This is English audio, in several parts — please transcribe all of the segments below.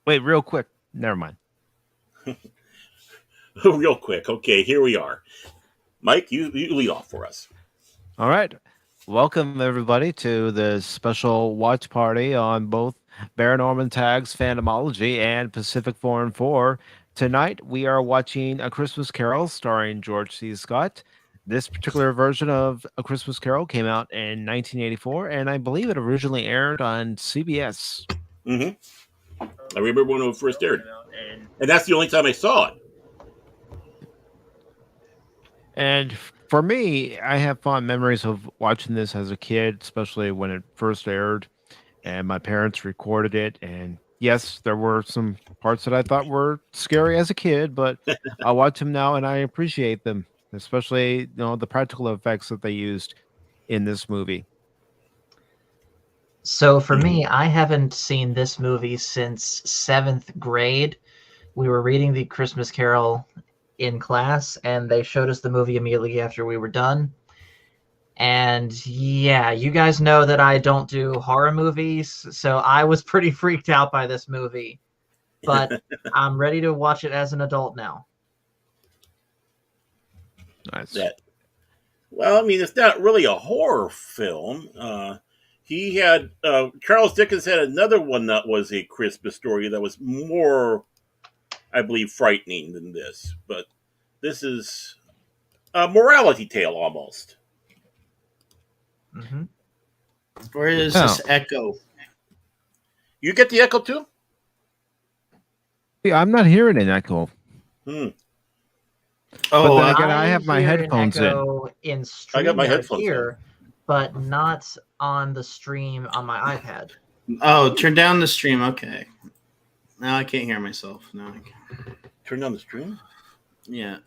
Wait, real quick. Never mind. Real quick. Okay, here we are. Mike, you lead off for us. All right. Welcome, everybody, to this special watch party on both Baron Orman Tagge's Fandomology and PACIFIC414. Tonight, we are watching A Christmas Carol starring George C. Scott. This particular version of A Christmas Carol came out in 1984, and I believe it originally aired on CBS. Hmm. I remember when it first aired, and that's the only time I saw it. And for me, I have fond memories of watching this as a kid, especially when it first aired, and my parents recorded it. And yes, there were some parts that I thought were scary as a kid, but I watch them now and I appreciate them, especially the practical effects that they used in this movie. So for me, I haven't seen this movie since seventh grade. We were reading the Christmas Carol in class, and they showed us the movie immediately after we were done. And yeah, you guys know that I don't do horror movies, so I was pretty freaked out by this movie. But I'm ready to watch it as an adult now. Nice. Well, I mean, it's not really a horror film. He had Charles Dickens had another one that was a Christmas story that was more, I believe, frightening than this. But this is a morality tale almost. Mm-hmm. Where is this echo? You get the echo too? Yeah, I'm not hearing an echo. Hmm. Oh, but again, I have my headphones in. I got my headphones here, but not on the stream on my iPad. Oh, turn down the stream. Okay. Now I can't hear myself. No, I can't. Turn down the stream? Yeah.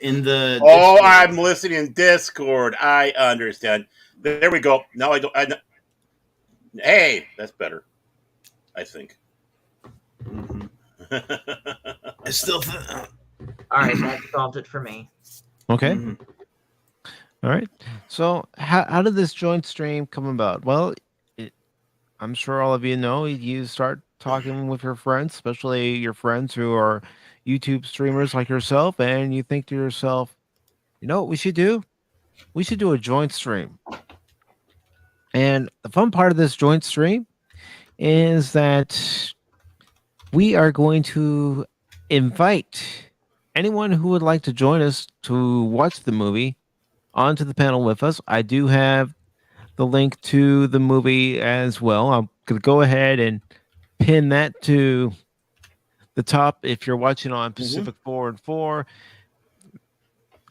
In the Discord. I'm listening in Discord. I understand. There we go. Now I don't. Hey, that's better. I think. Mm-hmm. I still. All right, that solved it for me. Okay. Mm-hmm. All right. So, how did this joint stream come about? Well, I'm sure all of you know you start talking with your friends, especially your friends who are YouTube streamers like yourself, and you think to yourself, you know what we should do? We should do a joint stream. And the fun part of this joint stream is that we are going to invite anyone who would like to join us to watch the movie onto the panel with us. I do have the link to the movie as well. I'm going to go ahead and pin that to the top if you're watching on PACIFIC414.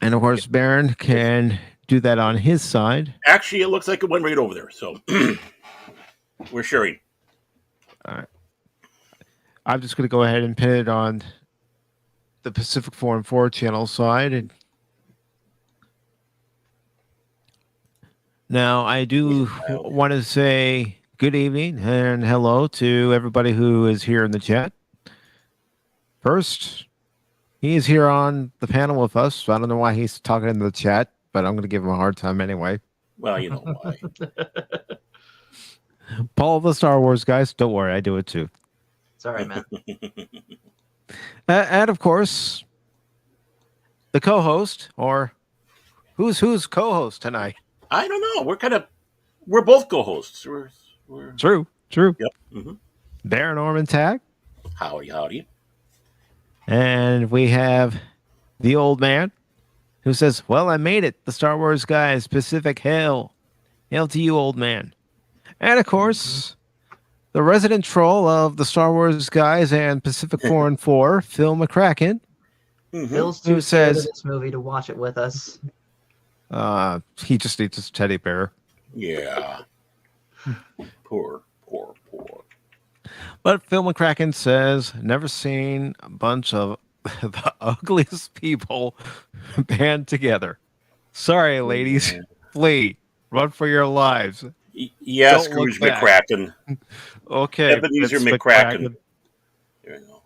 And of course, Baron can do that on his side. Actually, it looks like it went right over there. So we're sharing. All right. I'm just going to go ahead and pin it on the PACIFIC414 channel side. And now, I do want to say good evening and hello to everybody who is here in the chat. First, he is here on the panel with us. I don't know why he's talking in the chat, but I'm going to give him a hard time anyway. Well, you know why. Paul, the Star Wars guys, don't worry, I do it too. It's all right, man. And of course, the co-host, or who's co-host tonight? I don't know. We're both co-hosts. We're... True. Yep. Mm-hmm. Baron Orman Tagge. Howdy. And we have the old man who says, well, I made it. The Star Wars guys, Pacific Hail. Hail to you, old man. And of course, the resident troll of the Star Wars guys and PACIFIC414, Phil McCracken. Mm-hmm. Phil's too scared of this movie to watch it with us. He just needs his teddy bear. Yeah. Poor. But Phil McCracken says, never seen a bunch of the ugliest people band together. Sorry, ladies. Flee. Run for your lives. Yeah, don't Scrooge McCracken. Okay. Ebenezer McCracken. There you go.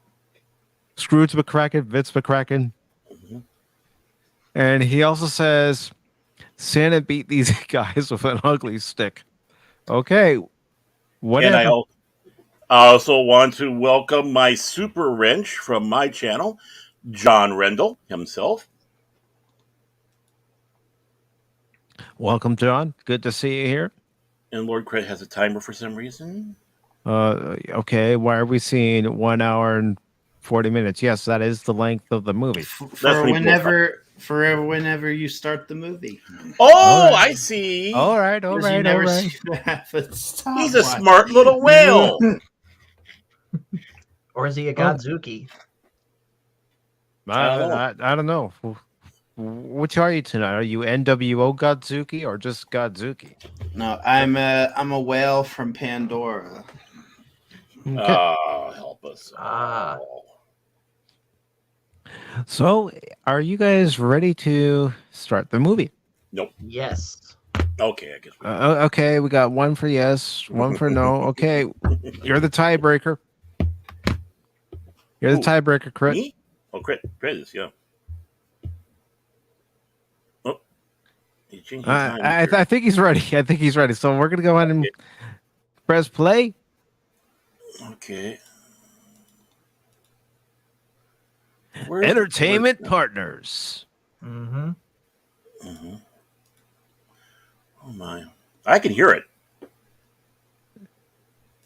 Scrooge McCracken, Vince McCracken. Mm-hmm. And he also says, Santa beat these guys with an ugly stick. Okay. Whatever. And I also want to welcome my super wrench from my channel, John Rendell himself. Welcome, John. Good to see you here. And Lord Craig has a timer for some reason. Okay. Why are we seeing 1 hour and 40 minutes? Yes, that is the length of the movie. That's For when he blows whenever you start the movie. Oh, All right. I see. All right. All Because you right. All never right. see the half of the stopwatch. He's a smart little whale. Or is he a Oh. Godzuki? I don't know. Which are you tonight? Are you NWO Godzuki or just Godzuki? No, I'm a whale from Pandora. Okay. Help us. Ah. So, are you guys ready to start the movie? Nope. Yes. Okay, I guess we Okay, we got one for yes, one for no. Okay, you're the tiebreaker. You're the Ooh, tiebreaker, Crit. Me? Oh, Crit is, yeah. Oh, he's changing time. I think he's ready. I think he's ready. So we're gonna go ahead and press play. Okay. Entertainment partners. Mm-hmm. Mm-hmm. Oh my! I can hear it.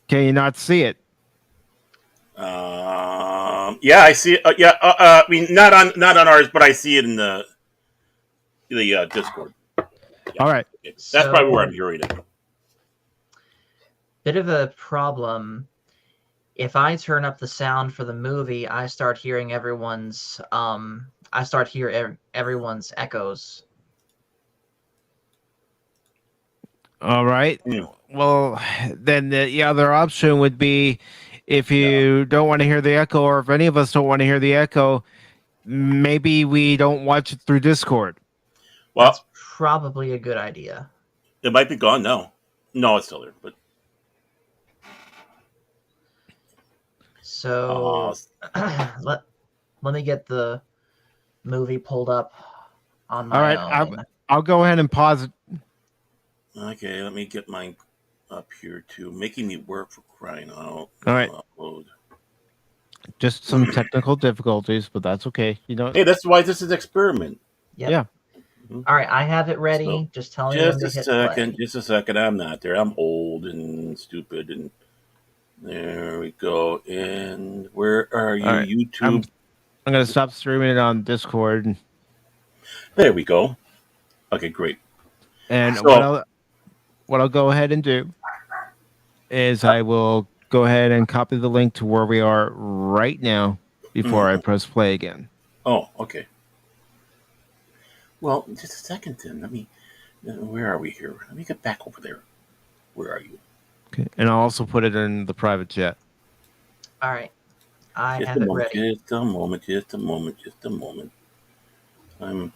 Can you not see it? Yeah, I see it. Yeah, I mean, not on ours, but I see it in the Discord. Yeah. All right. Okay. That's probably where So- I'm hearing it. Bit of a problem. If I turn up the sound for the movie, I start hearing everyone's everyone's echoes. All right. Mm. Well, then the other option would be if you don't want to hear the echo, or if any of us don't want to hear the echo, maybe we don't watch it through Discord. Well, That's probably a good idea. it might be gone now. No, it's still there. But So let me get the movie pulled up on my All right, own. I'll go ahead and pause it. okay, let me get mine up here too. Making me work for crying out. All right. Upload. Just some technical difficulties, but that's okay. You know. Hey, that's why this is an experiment. Yep. Yeah. All right, I have it ready. So, just tell me when Just to a hit second. play. Just a second. I'm not there. I'm old and stupid. And there we go. And where are you, All right. YouTube? I'm gonna stop streaming it on Discord, There we go. Okay, great. and So- what I'll go ahead and do is I will go ahead and copy the link to where we are right now before I press play again. Oh, okay. Well, just a second then. Let me. Where are we here? Let me get back over there. Where are you? Okay. And I'll also put it in the private chat. All right, I Just have a it moment. ready. Just a moment. Just a moment. Just a moment. I'm.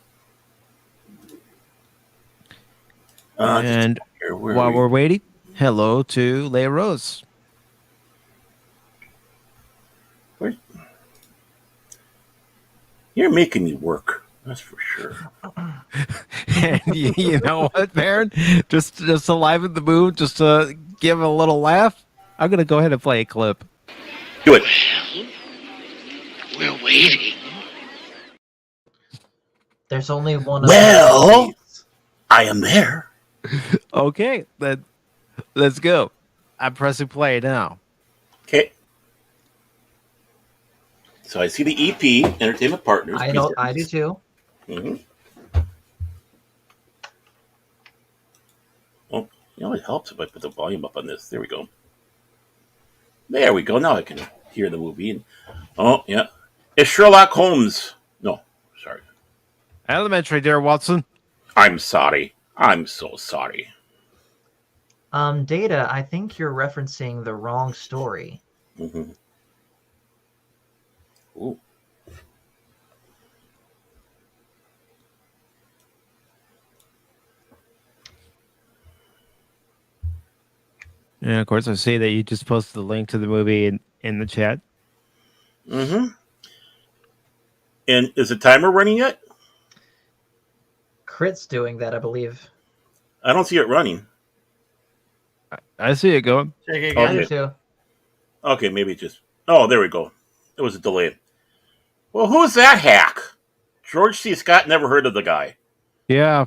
And here. Where while are we? we're waiting, hello to Leia Rose. You're making me work. That's for sure. And you know what, Baron? Just to liven the mood, just to give a little laugh, I'm gonna go ahead and play a clip. Do it. We're waiting. There's only one of Well- these. I am there. Okay, then let's go. I'm pressing play now. Okay. So I see the EP, Entertainment Partners. I do too. Mm-hmm. Oh, you know, it helps if I put the volume up on this. There we go. There we go. Now I can hear the movie. And, oh, yeah. It's Sherlock Holmes. No, sorry. Elementary, dear Watson. I'm sorry. I'm so sorry. Data, I think you're referencing the wrong story. Mm-hmm. Ooh. And of course, I see that you just posted the link to the movie in the chat. Mm-hmm. And is the timer running yet? Crit's doing that, I believe. I don't see it running. I see it going. Check it I again. do Okay. too. Okay, maybe it just. Oh, there we go. It was a delay. Well, who's that hack? George C. Scott never heard of the guy. Yeah,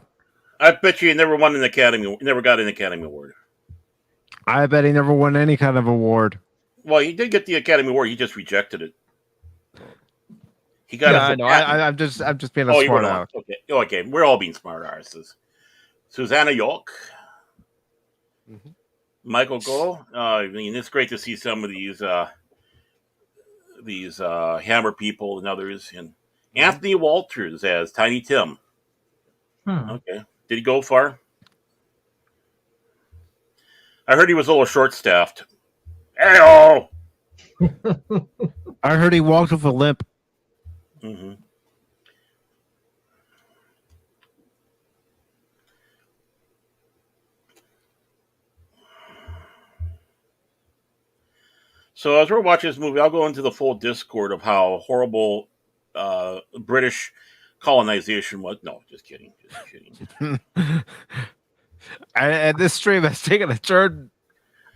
I bet you he never won an Academy. Never got an Academy Award. I bet he never won any kind of award. Well, he did get the Academy Award. He just rejected it. He got Yeah, it I for know. Patton. I'm just being a Oh, you were smart the one. aleck. Okay. Okay. We're all being smart arses. Susanna York, Mhm. Michael Go. I mean, it's great to see some of these Hammer people and others, and Anthony Walters as Tiny Tim. Hmm. Okay, did he go far? I heard he was a little short-staffed. Heyo. I heard he walked with a limp. Mm-hmm. So as we're watching this movie, I'll go into the full discord of how horrible British colonization was. No, just kidding. Just kidding. And this stream has taken a turn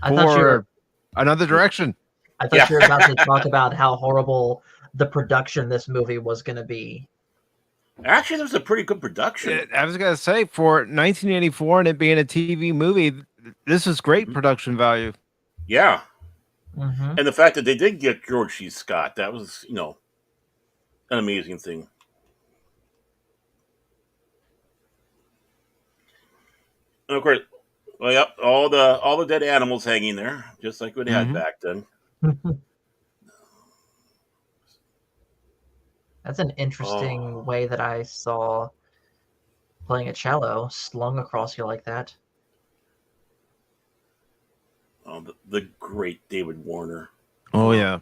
I thought you were. for another direction. I thought you were about to talk about how horrible the production this movie was going to be. Actually, there was a pretty good production. I was gonna say, for 1984 and it being a TV movie, this is great production value. Yeah. Mm-hmm. And the fact that they did get George C. Scott, that was, an amazing thing. And of course, well, yep, all the dead animals hanging there, just like we had Mhm. back then. That's an interesting way that I saw playing a cello slung across you like that. Oh, the great David Warner. Oh yeah,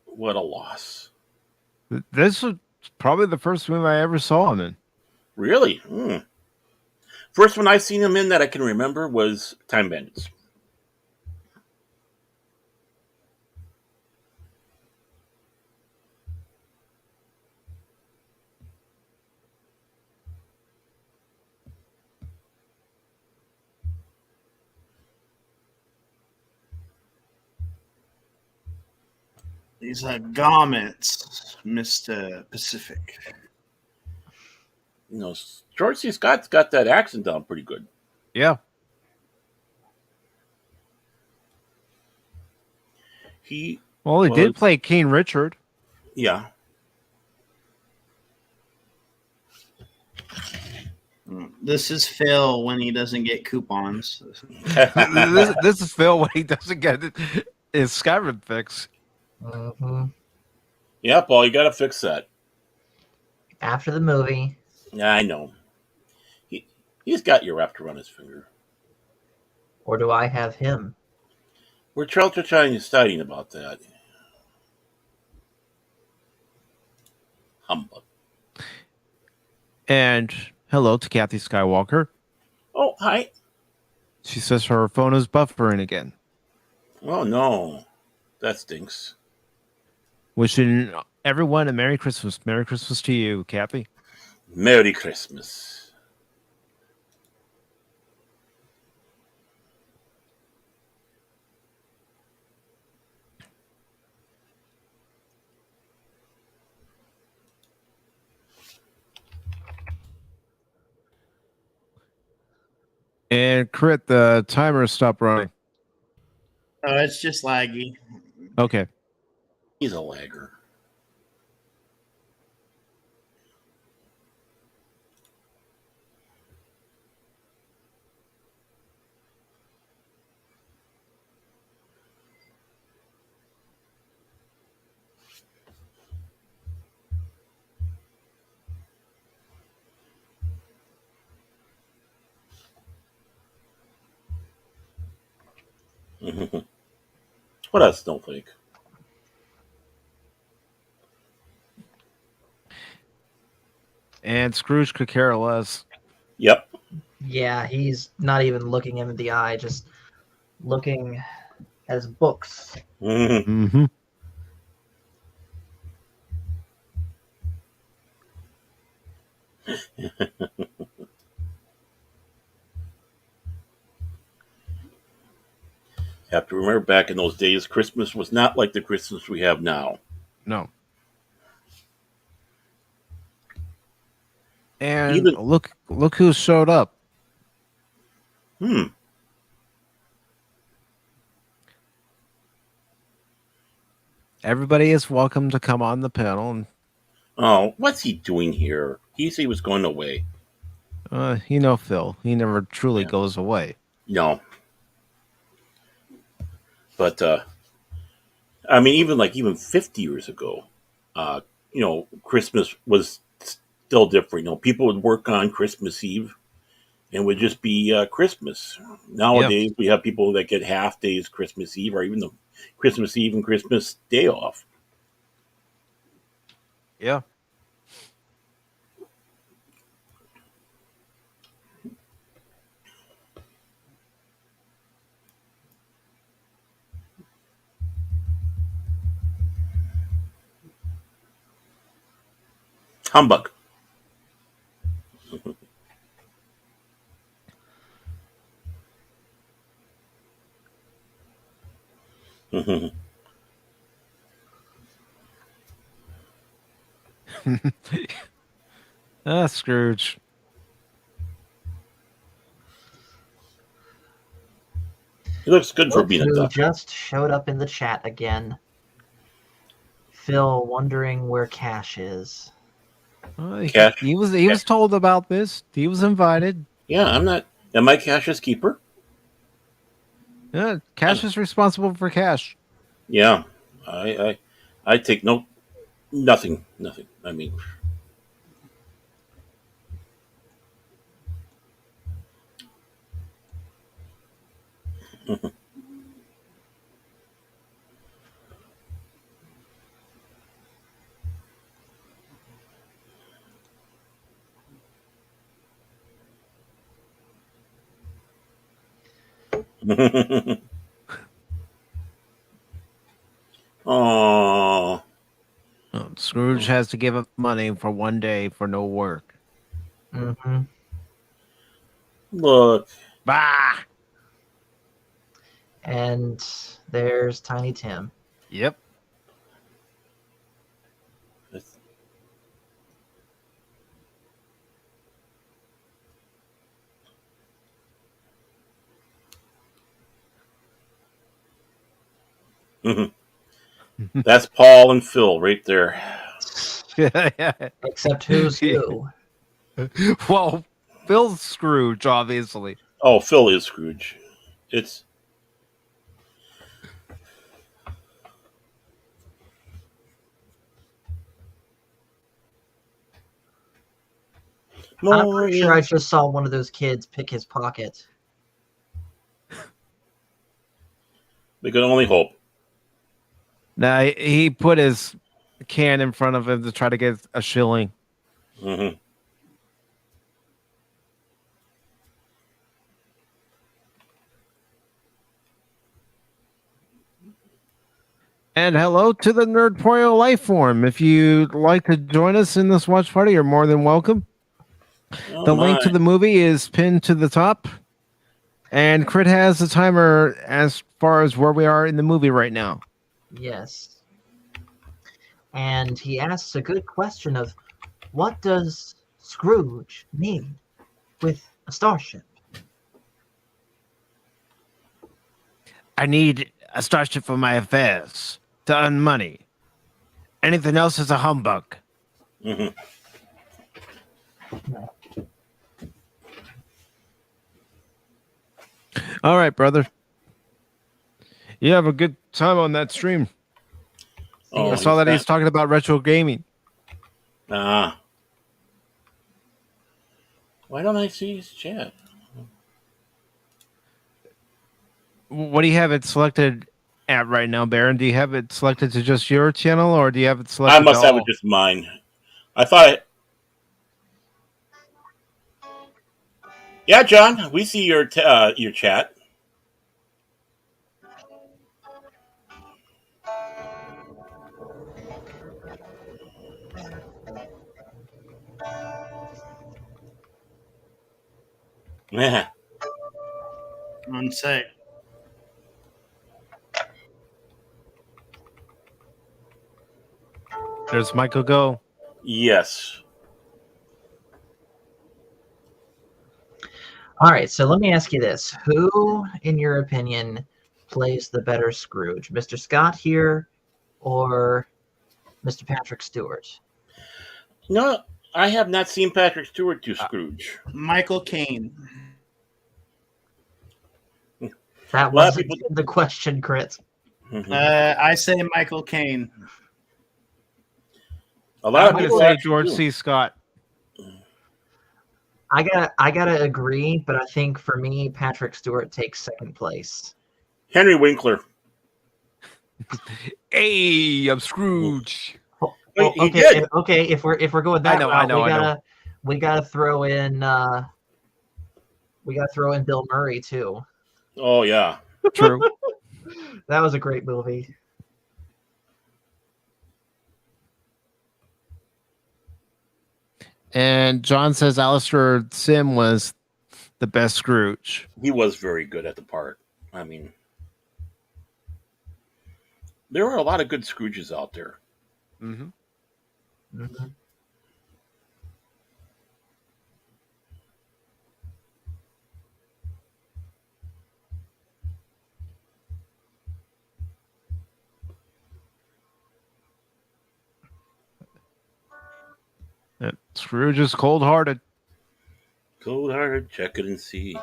What a loss. this was probably the first movie I ever saw him in. Really? First one I seen him in that I can remember was Time Bandits. These are garments, Mr. Pacific. George C. Scott's got that accent down pretty good. Yeah, He did play King Richard. Yeah. This is Phil when he doesn't get coupons. This is Phil when he doesn't get his Skyrim fix. Mm-hmm. Yeah, Paul, you got to fix that. After the movie. Yeah, I know. He's got your wrapped around his finger. Or do I have him? We're trying to studying about that. Humbug. And hello to Kathy Skywalker. Oh, hi. She says her phone is buffering again. Oh, no. That stinks. Wishing everyone a Merry Christmas. Merry Christmas to you, Kathy. Merry Christmas. And Crit, the timer stopped running. Oh, it's just laggy. Okay. He's a lagger. What else, Snowflake? And Scrooge could care less. Yep. Yeah, he's not even looking him in the eye, just looking at his books. Mm-hmm. Have to remember back in those days, Christmas was not like the Christmas we have now. No. And Even look who showed up. hmm. Everybody is welcome to come on the panel. And, Oh, what's he doing here? He said he was going away. Phil. He never truly Yeah. goes away. No, but I mean, even 50 years ago, uh, Christmas was still different. People would work on Christmas Eve and would just be Christmas. Yeah. Nowadays, we have people that get half days Christmas Eve or even the Christmas Eve and Christmas Day off. Yeah. Humbug. Scrooge. He looks good for Look being a who duck. just showed up in the chat again. Phil wondering where Cash is. Cash. He was told about this. He was invited. Yeah, I'm not. Am I Cash's keeper? Yeah, Cash is responsible for Cash. Yeah, I take nothing. I mean, oh, Scrooge has to give up money for one day for no work. Mm-hmm. look. Bah! And there's Tiny Tim. Yep. That's Paul and Phil right there. Except who's who? Well, Phil's Scrooge, obviously. Oh, Phil is Scrooge. It's I'm pretty sure I just saw one of those kids pick his pocket. We can only hope. Now he put his can in front of him to try to get a shilling. Mm-hmm. And hello to the Nerdporio life form. If you'd like to join us in this watch party, you're more than welcome. Oh, The link to the movie is pinned to the top. And Crit has the timer as far as where we are in the movie right now. Yes. And he asks a good question of, what does Scrooge need with a starship? I need a starship for my affairs to earn money. Anything else is a humbug. Mm-hmm. All right, brother. You have a good time on that stream. Oh, I saw that he's talking about retro gaming. Why don't I see his chat? What do you have it selected at right now, Baron? Do you have it selected to just your channel, or do you have it selected? I must have it just mine. I thought. Yeah, John, we see your chat. Yeah. On site. There's Michael Go. Yes. All right, so let me ask you this. Who, in your opinion, plays the better Scrooge? Mr. Scott here or Mr. Patrick Stewart? No, I have not seen Patrick Stewart do Scrooge. Michael Caine. That A lot of wasn't people- the question, Crit. I say Michael Caine. A lot I'm of going to people say actually George do. C. Scott. I gotta agree, but I think for me, Patrick Stewart takes second place. Henry Winkler. Hey, I'm Scrooge. Well, Wait, he okay, did. if we're going that I know, route, we gotta throw in Bill Murray too. Oh yeah. True. That was a great movie. And John says Alistair Sim was the best Scrooge. He was very good at the part. I mean, there are a lot of good Scrooges out there. Mm-hmm. Mm-hmm. Scrooge is cold-hearted. Cold hearted, check it and see.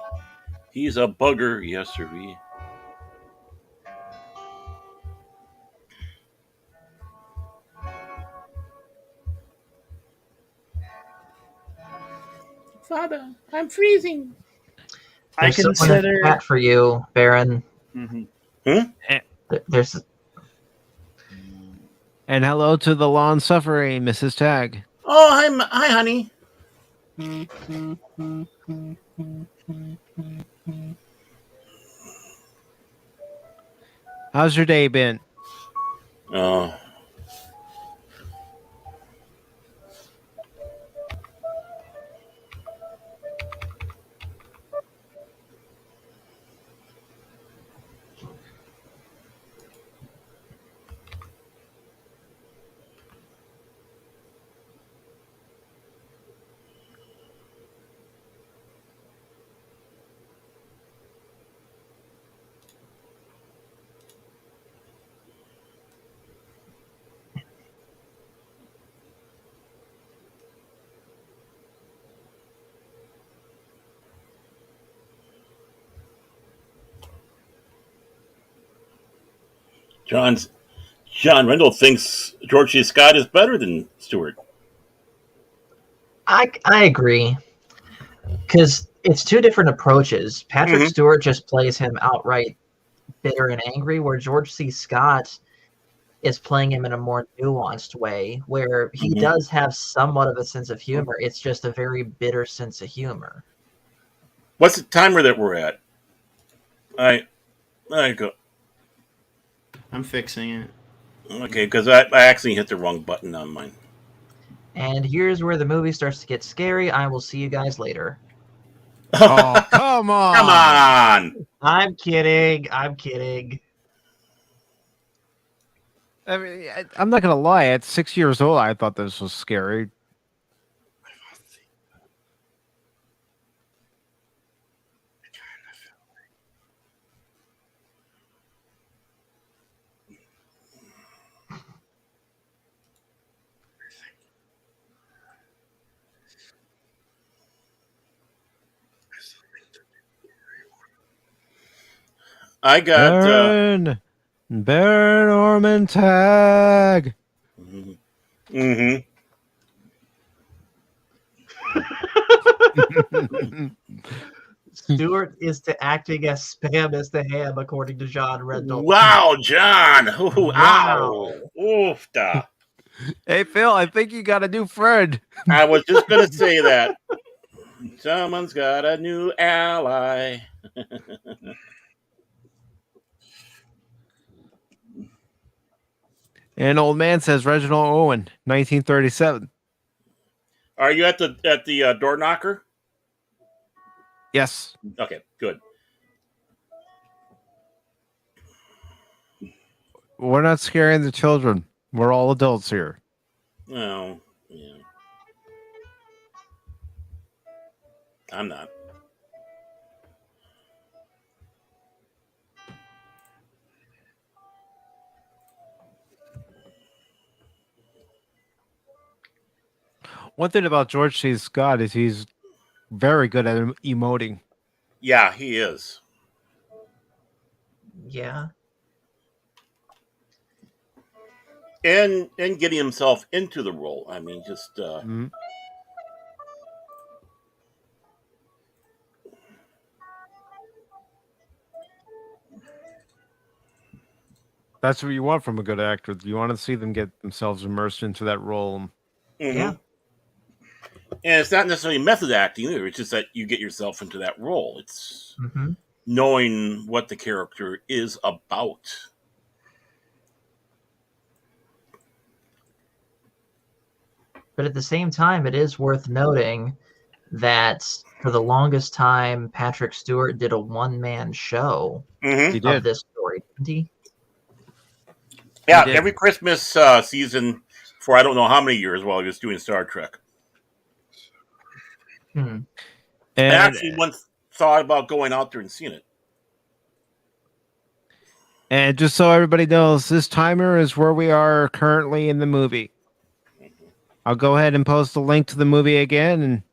He's a bugger, yes sirree. Father, I'm freezing. I There's someone in consider. the chat for you, Baron. Mhm. There's And hello to the long-suffering Mrs. Tagge. Oh, hi, honey. How's your day been? Oh, John Rendell thinks George C. Scott is better than Stewart. I agree, because it's two different approaches. Patrick Mhm. Stewart just plays him outright bitter and angry, where George C. Scott is playing him in a more nuanced way, where he Mhm. does have somewhat of a sense of humor. It's just a very bitter sense of humor. What's the timer that we're at? I go. I'm fixing it. Okay, because I actually hit the wrong button on mine. And here's where the movie starts to get scary. I will see you guys later. Oh, come on. Come on! I'm kidding. I'm kidding. I mean, I'm not going to lie. At 6 years old, I thought this was scary. I got. Baron Orman Tagge. Mm-hmm. Stewart is to acting as spam as the ham, according to John Rendell. Wow, John! Ooh, Wow. ow! Oofta! Hey, Phil, I think you got a new friend. I was just gonna say that. Someone's got a new ally. An old man says Reginald Owen, 1937. Are you at the door knocker? Yes. Okay, good. We're not scaring the children. We're all adults here. Well, yeah, I'm not. One thing about George C. Scott is he's very good at emoting. Yeah, he is. Yeah. And getting himself into the role. I mean, just Mhm. That's what you want from a good actor. You want to see them get themselves immersed into that role. Yeah. mhm. And it's not necessarily method acting either. It's just that you get yourself into that role. It's Hmm. knowing what the character is about. But at the same time, it is worth noting that for the longest time, Patrick Stewart did a one-man show Hmm. He of did. this story, didn't he? Yeah, did. every Christmas season for I don't know how many years while he was doing Star Trek. Hmm. I And actually once thought about going out there and seeing it. and just so everybody knows, this timer is where we are currently in the movie. I'll go ahead and post a link to the movie again. And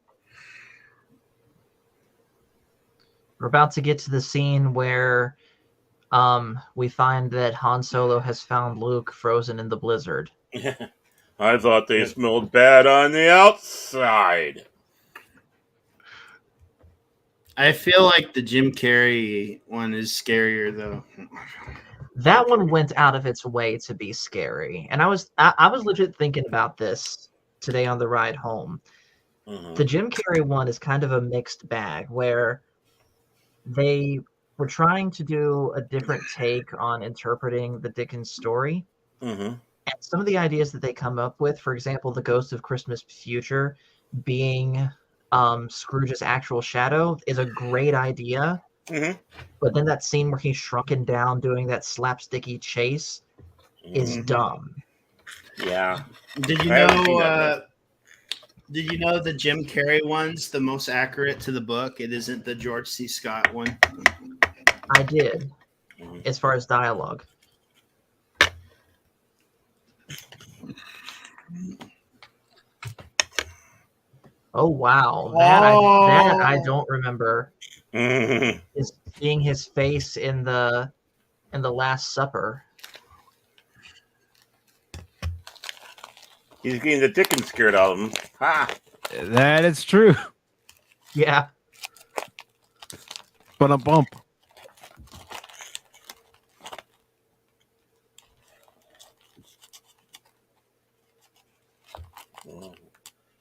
We're about to get to the scene where we find that Han Solo has found Luke frozen in the blizzard. I thought they smelled bad on the outside. I feel like the Jim Carrey one is scarier though. That one went out of its way to be scary, and I was legit thinking about this today on the ride home. Hmm. The Jim Carrey one is kind of a mixed bag where they were trying to do a different take on interpreting the Dickens story. Hmm. And some of the ideas that they come up with, for example, the Ghost of Christmas Future being Scrooge's actual shadow, is a great idea. Hmm. But then that scene where he's shrunken down doing that slapsticky chase is Mhm. dumb. Yeah, Did you I haven't seen know? that yet. Did you know the Jim Carrey one's the most accurate to the book? It isn't the George C. Scott one. I did, Mhm. as far as dialogue. Oh wow, that I don't remember. Mhm. Is seeing his face in the Last Supper. He's getting the Dickens scared out of him. Ha! that is true. Yeah. But a bump.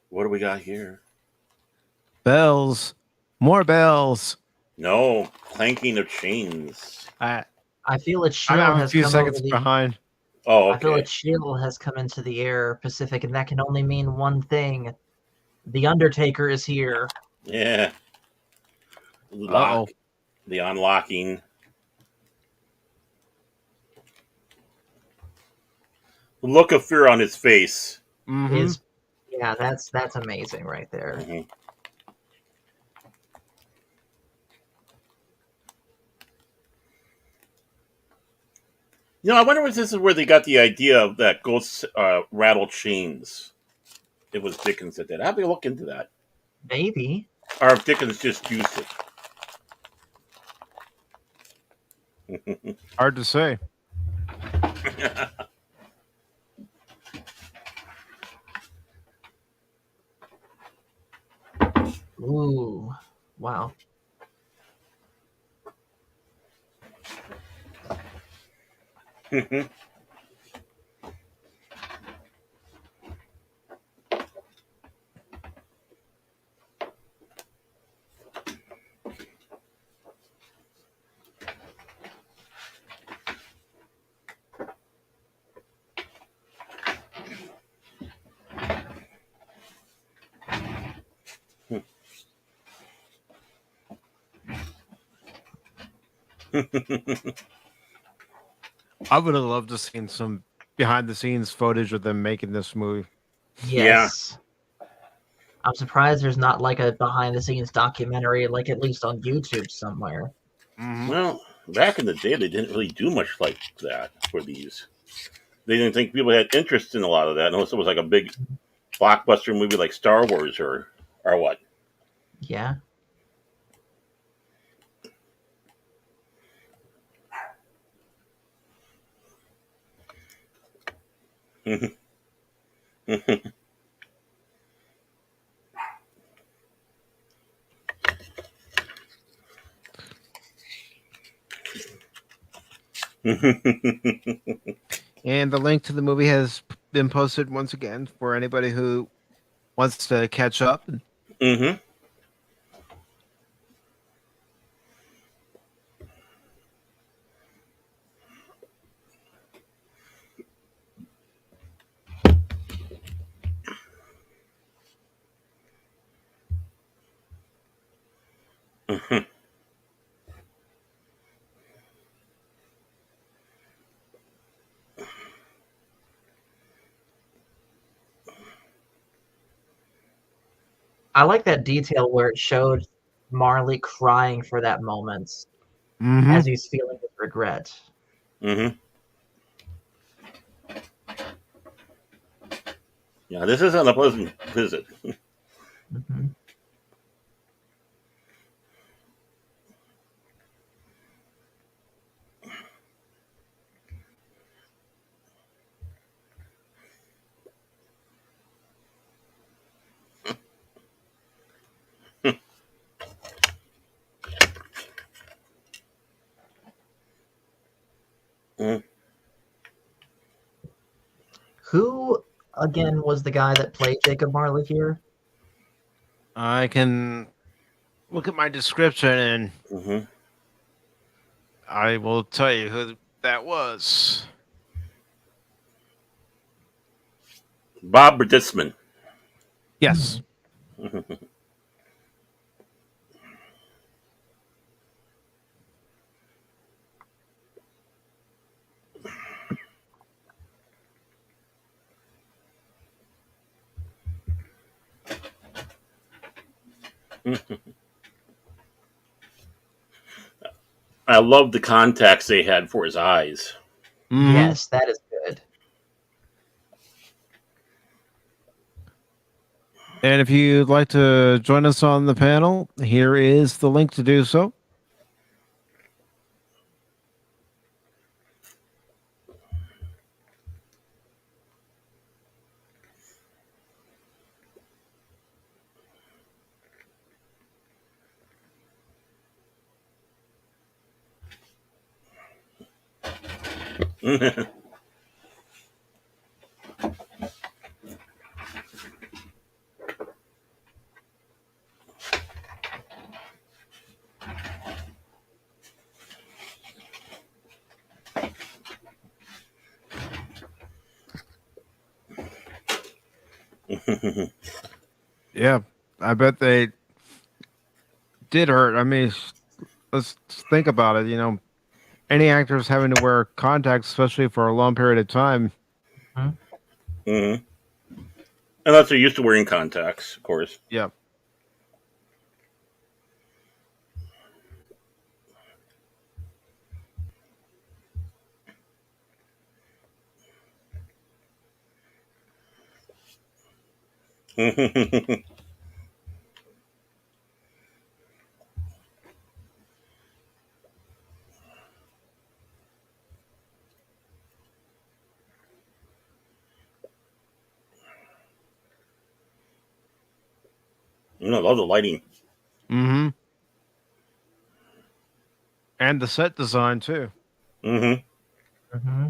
What do we got here? Bells. More bells. No, clanking of chains. I feel a chill I'm a has few come over seconds the behind. Oh, I feel a okay. chill has come into the air, Pacific, and that can only mean one thing. The Undertaker is here. Yeah. Uh-oh. Lock. The unlocking. The look of fear on his face. Mm-hmm. Is yeah, that's amazing right there. Mhm. I wonder if this is where they got the idea of that ghosts rattle chains. It was Dickens that did. I have to look into that. Maybe. Or if Dickens just used it. Hard to say. Ooh. Wow. I would have loved to seen some behind the scenes footage of them making this movie. Yeah. Yes. I'm surprised there's not like a behind the scenes documentary, like at least on YouTube somewhere. Hmm. Well, back in the day, they didn't really do much like that for these. They didn't think people had interest in a lot of that unless it was like a big blockbuster movie like Star Wars or what. Yeah. And the link to the movie has been posted once again for anybody who wants to catch up. Hmm. I like that detail where it showed Marley crying for that moment Hmm. as he's feeling his regret. Hmm. Yeah, this isn't a pleasant visit. Hmm. Mm. Who again was the guy that played Jacob Marley here? I can look at my description and Hmm. I will tell you who that was. Bob Berdisman. Yes. I love the contacts they had for his eyes. Hmm. Yes, that is good. And if you'd like to join us on the panel, here is the link to do so. Yeah, I bet they did hurt. I mean, let's think about it. Any actors having to wear contacts, especially for a long period of time. Hmm. Hmm. Unless they're used to wearing contacts, of course. Yeah. I love the lighting. Hmm. And the set design too. Hmm. Hmm.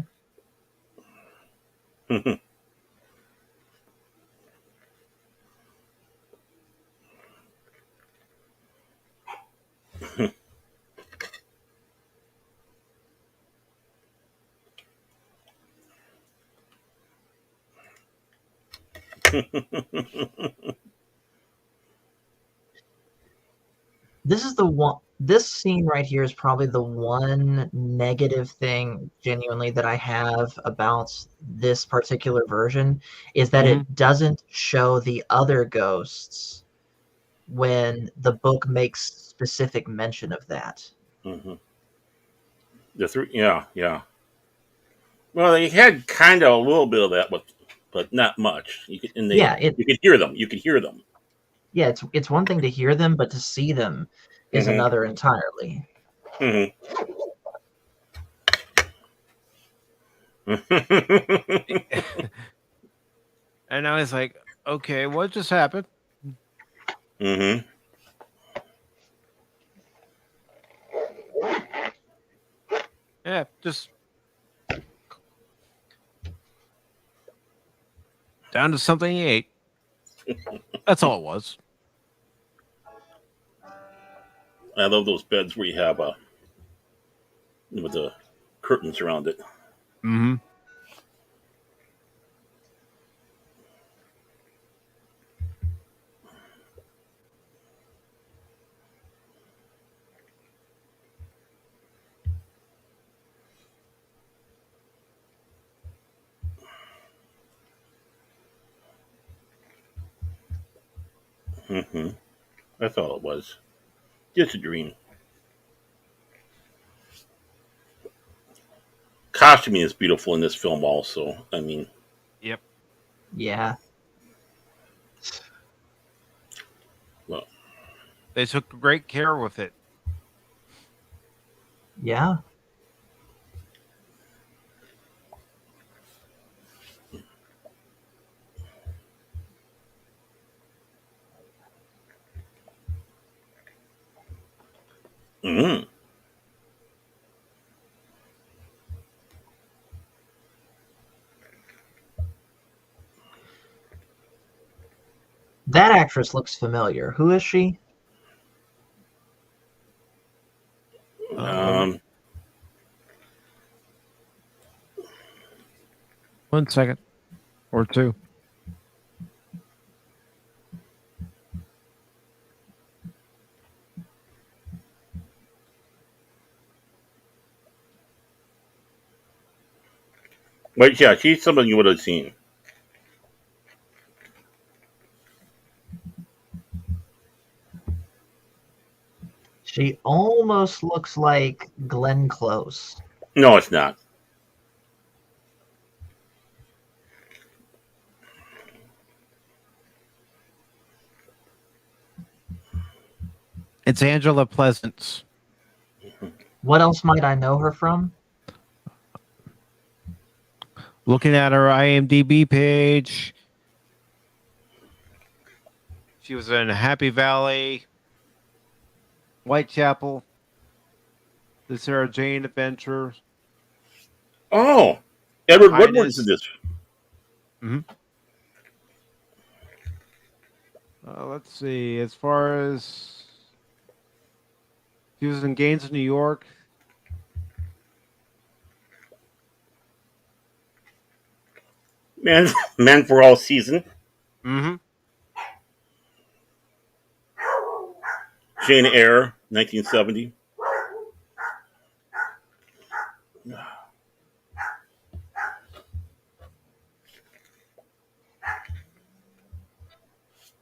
This is the one. This scene right here is probably the one negative thing genuinely that I have about this particular version is that Mhm. it doesn't show the other ghosts when the book makes specific mention of that. Hmm. The three, yeah. Well, they had kind of a little bit of that, but not much. You could, and Yeah, you could hear them. You could hear them. it's one thing to hear them, but to see them is Hmm. another entirely. Hmm. And I was like, okay, what just happened? Hmm. Yeah, just down to something he ate. That's all it was. I love those beds where you have with the curtains around it. Mm-hmm. Hmm. That's all it was. Just a dream. Costuming is beautiful in this film, also. I mean, Yep. Yeah. well, They took great care with it. Yeah. mm, That actress looks familiar. Who is she? Let me um, 1 second or two. but yeah, she's someone you would have seen. She almost looks like Glenn Close. No, it's not. It's Angela Pleasence. What else might I know her from? Looking at her IMDb page, she was in Happy Valley, Whitechapel, The Sarah Jane Adventure, Oh, Edward Woodward's in Highness. this. Hmm. Let's see. As far as she was in Gaines of New York, Man, Man for All Season. mm-hmm. Jane Eyre, 1970.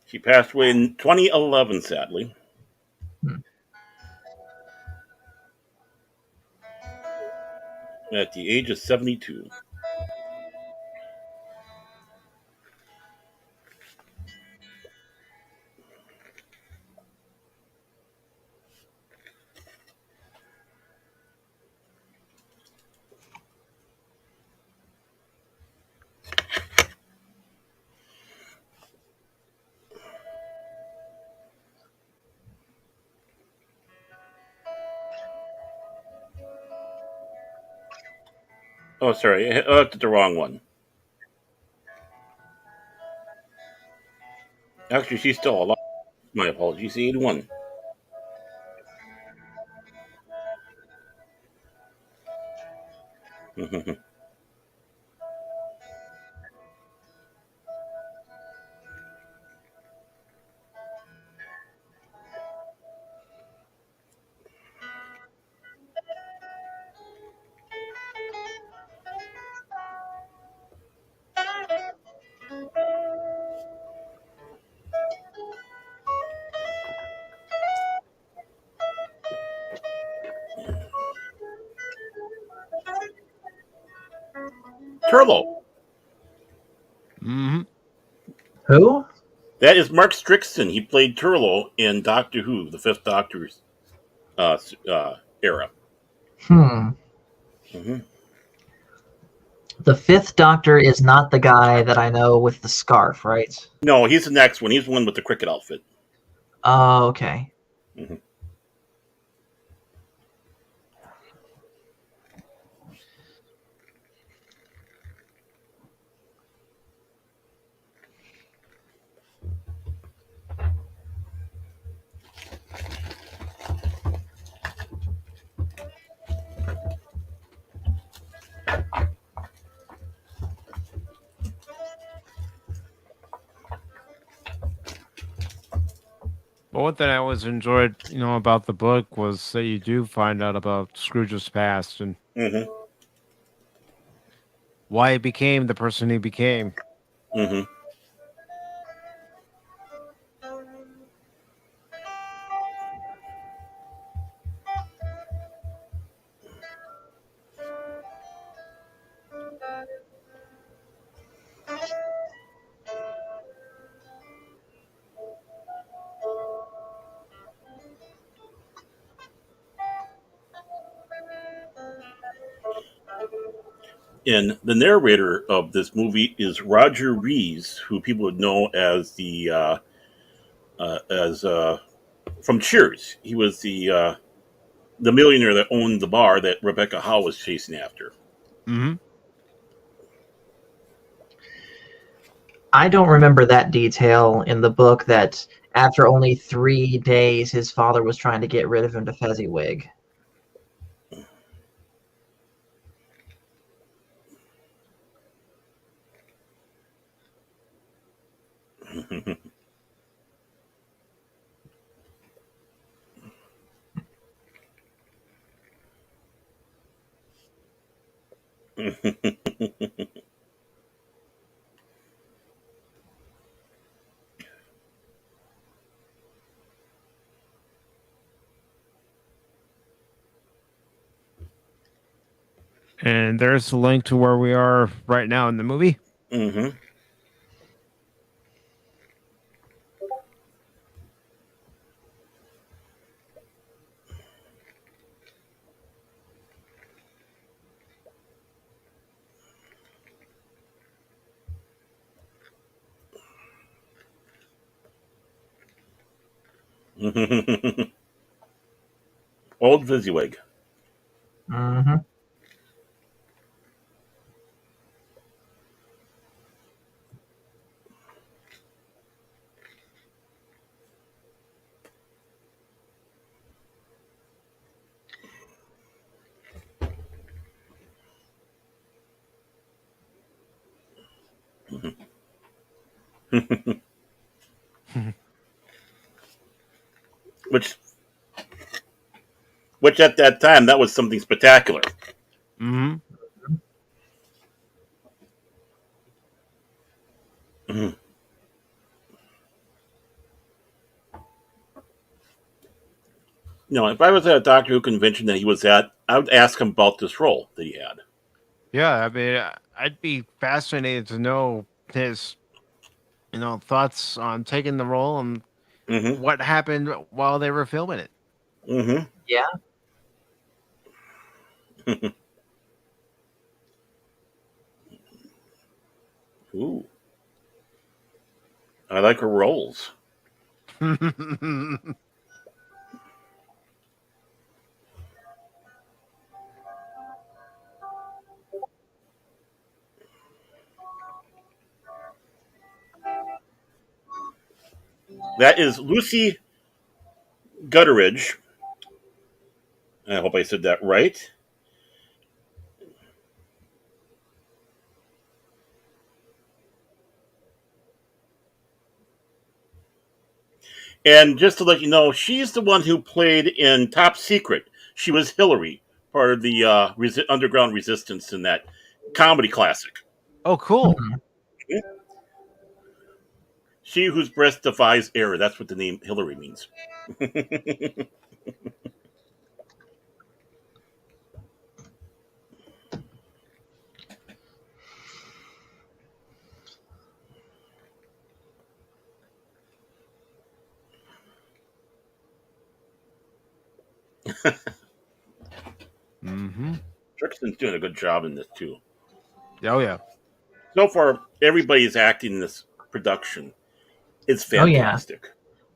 She passed away in 2011, sadly, Hmm. at the age of 72. Oh, sorry, I looked at the wrong one. Actually, she's still alive. My apologies, 81. Turlough. Mm-hmm. Who? That is Mark Strickson. He played Turlough in Doctor Who, the Fifth Doctor's era. Hmm. Hmm. The Fifth Doctor is not the guy that I know with the scarf, right? No, he's the next one. He's the one with the cricket outfit. Oh, okay. Hmm. But one thing I always enjoyed, about the book was that you do find out about Scrooge's past and Hmm. why he became the person he became. Hmm. And the narrator of this movie is Roger Rees, who people would know as the as from Cheers. He was the millionaire that owned the bar that Rebecca Howe was chasing after. Mm-hmm. I don't remember that detail in the book that after only 3 days, his father was trying to get rid of him to Fezziwig. And there's a link to where we are right now in the movie. Hmm. Old Fezziwig. Mm-hmm. which which at that time that was something spectacular. Mm-hmm. Mhm. If I was at a Doctor Who convention that he was at, I would ask him about this role that he had. Yeah, I mean, I'd be fascinated to know his, thoughts on taking the role and Hmm. what happened while they were filming it. Hmm. Yeah. Ooh, I like her roles. That is Lucy Gutteridge. I hope I said that right. And just to let you know, she's the one who played in Top Secret. She was Hillary, part of the underground resistance in that comedy classic. Oh, cool. Hmm. She whose breast defies error. That's what the name Hillary means. Mm-hmm. Trickston's doing a good job in this too. Oh yeah. So far, everybody's acting in this production. It's Oh yeah, fantastic.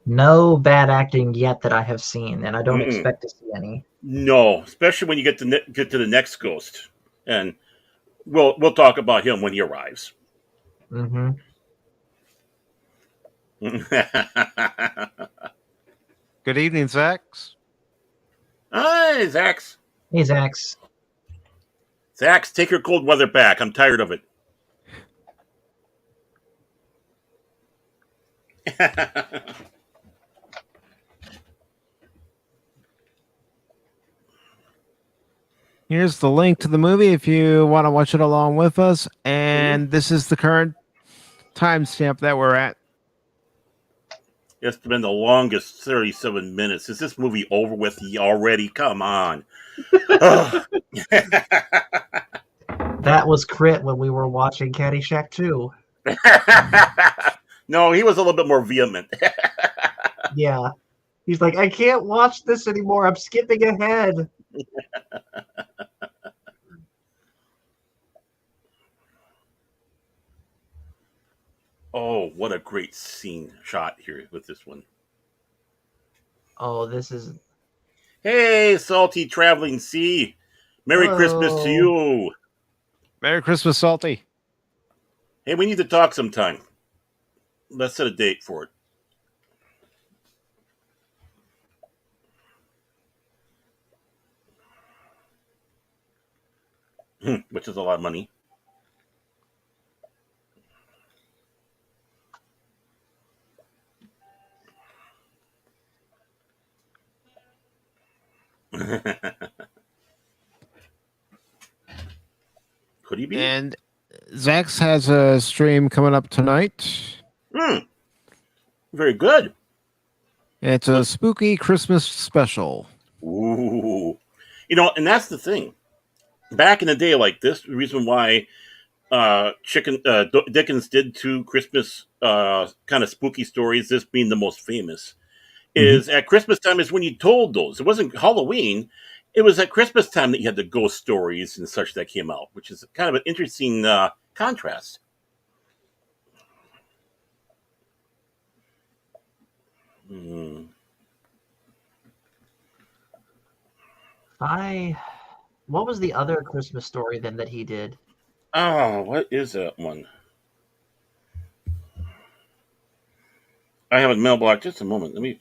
no bad acting yet that I have seen, and I don't Mm-mm. expect to see any. No, especially when you get to the next ghost, and we'll talk about him when he arrives. Mm-hmm. Good evening, Zax. Hi, Zax. Hey, Zax. Zax, take your cold weather back. I'm tired of it. Here's the link to the movie if you want to watch it along with us. And this is the current timestamp that we're at. It's been the longest 37 minutes. Is this movie over with already? Come on. Ugh. That was Crit when we were watching Caddyshack 2. No, he was a little bit more vehement. Yeah. He's like, I can't watch this anymore. I'm skipping ahead. Oh, what a great scene shot here with this one. Oh, this is... Hey, salty traveling sea. Merry Christmas to you. Merry Christmas, Salty. Hey, we need to talk sometime. Let's set a date for it. Which is a lot of money. Could he be? And Zax has a stream coming up tonight. Very good. It's a spooky Christmas special. Ooh. You know, and that's the thing. Back in the day like this, the reason why Dickens did two Christmas kind of spooky stories, this being the most famous, is at Christmas time is when you told those. It wasn't Halloween. It was at Christmas time that you had the ghost stories and such that came out, which is kind of an interesting contrast. Mm. What was the other Christmas story then that he did? Oh, what is that one? I have a mailbox. Just a moment. Let me.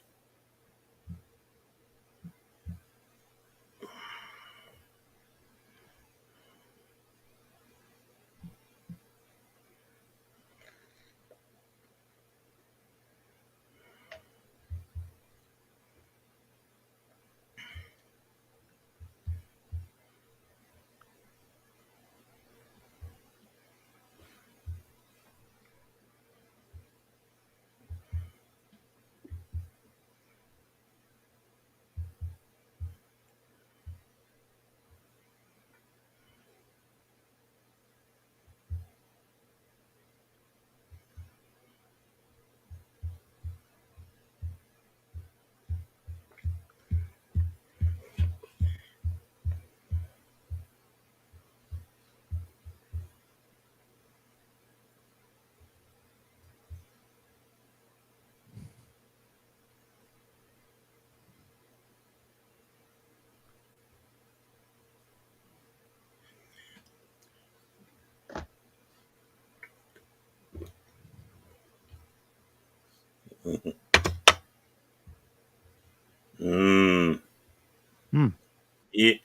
Mm.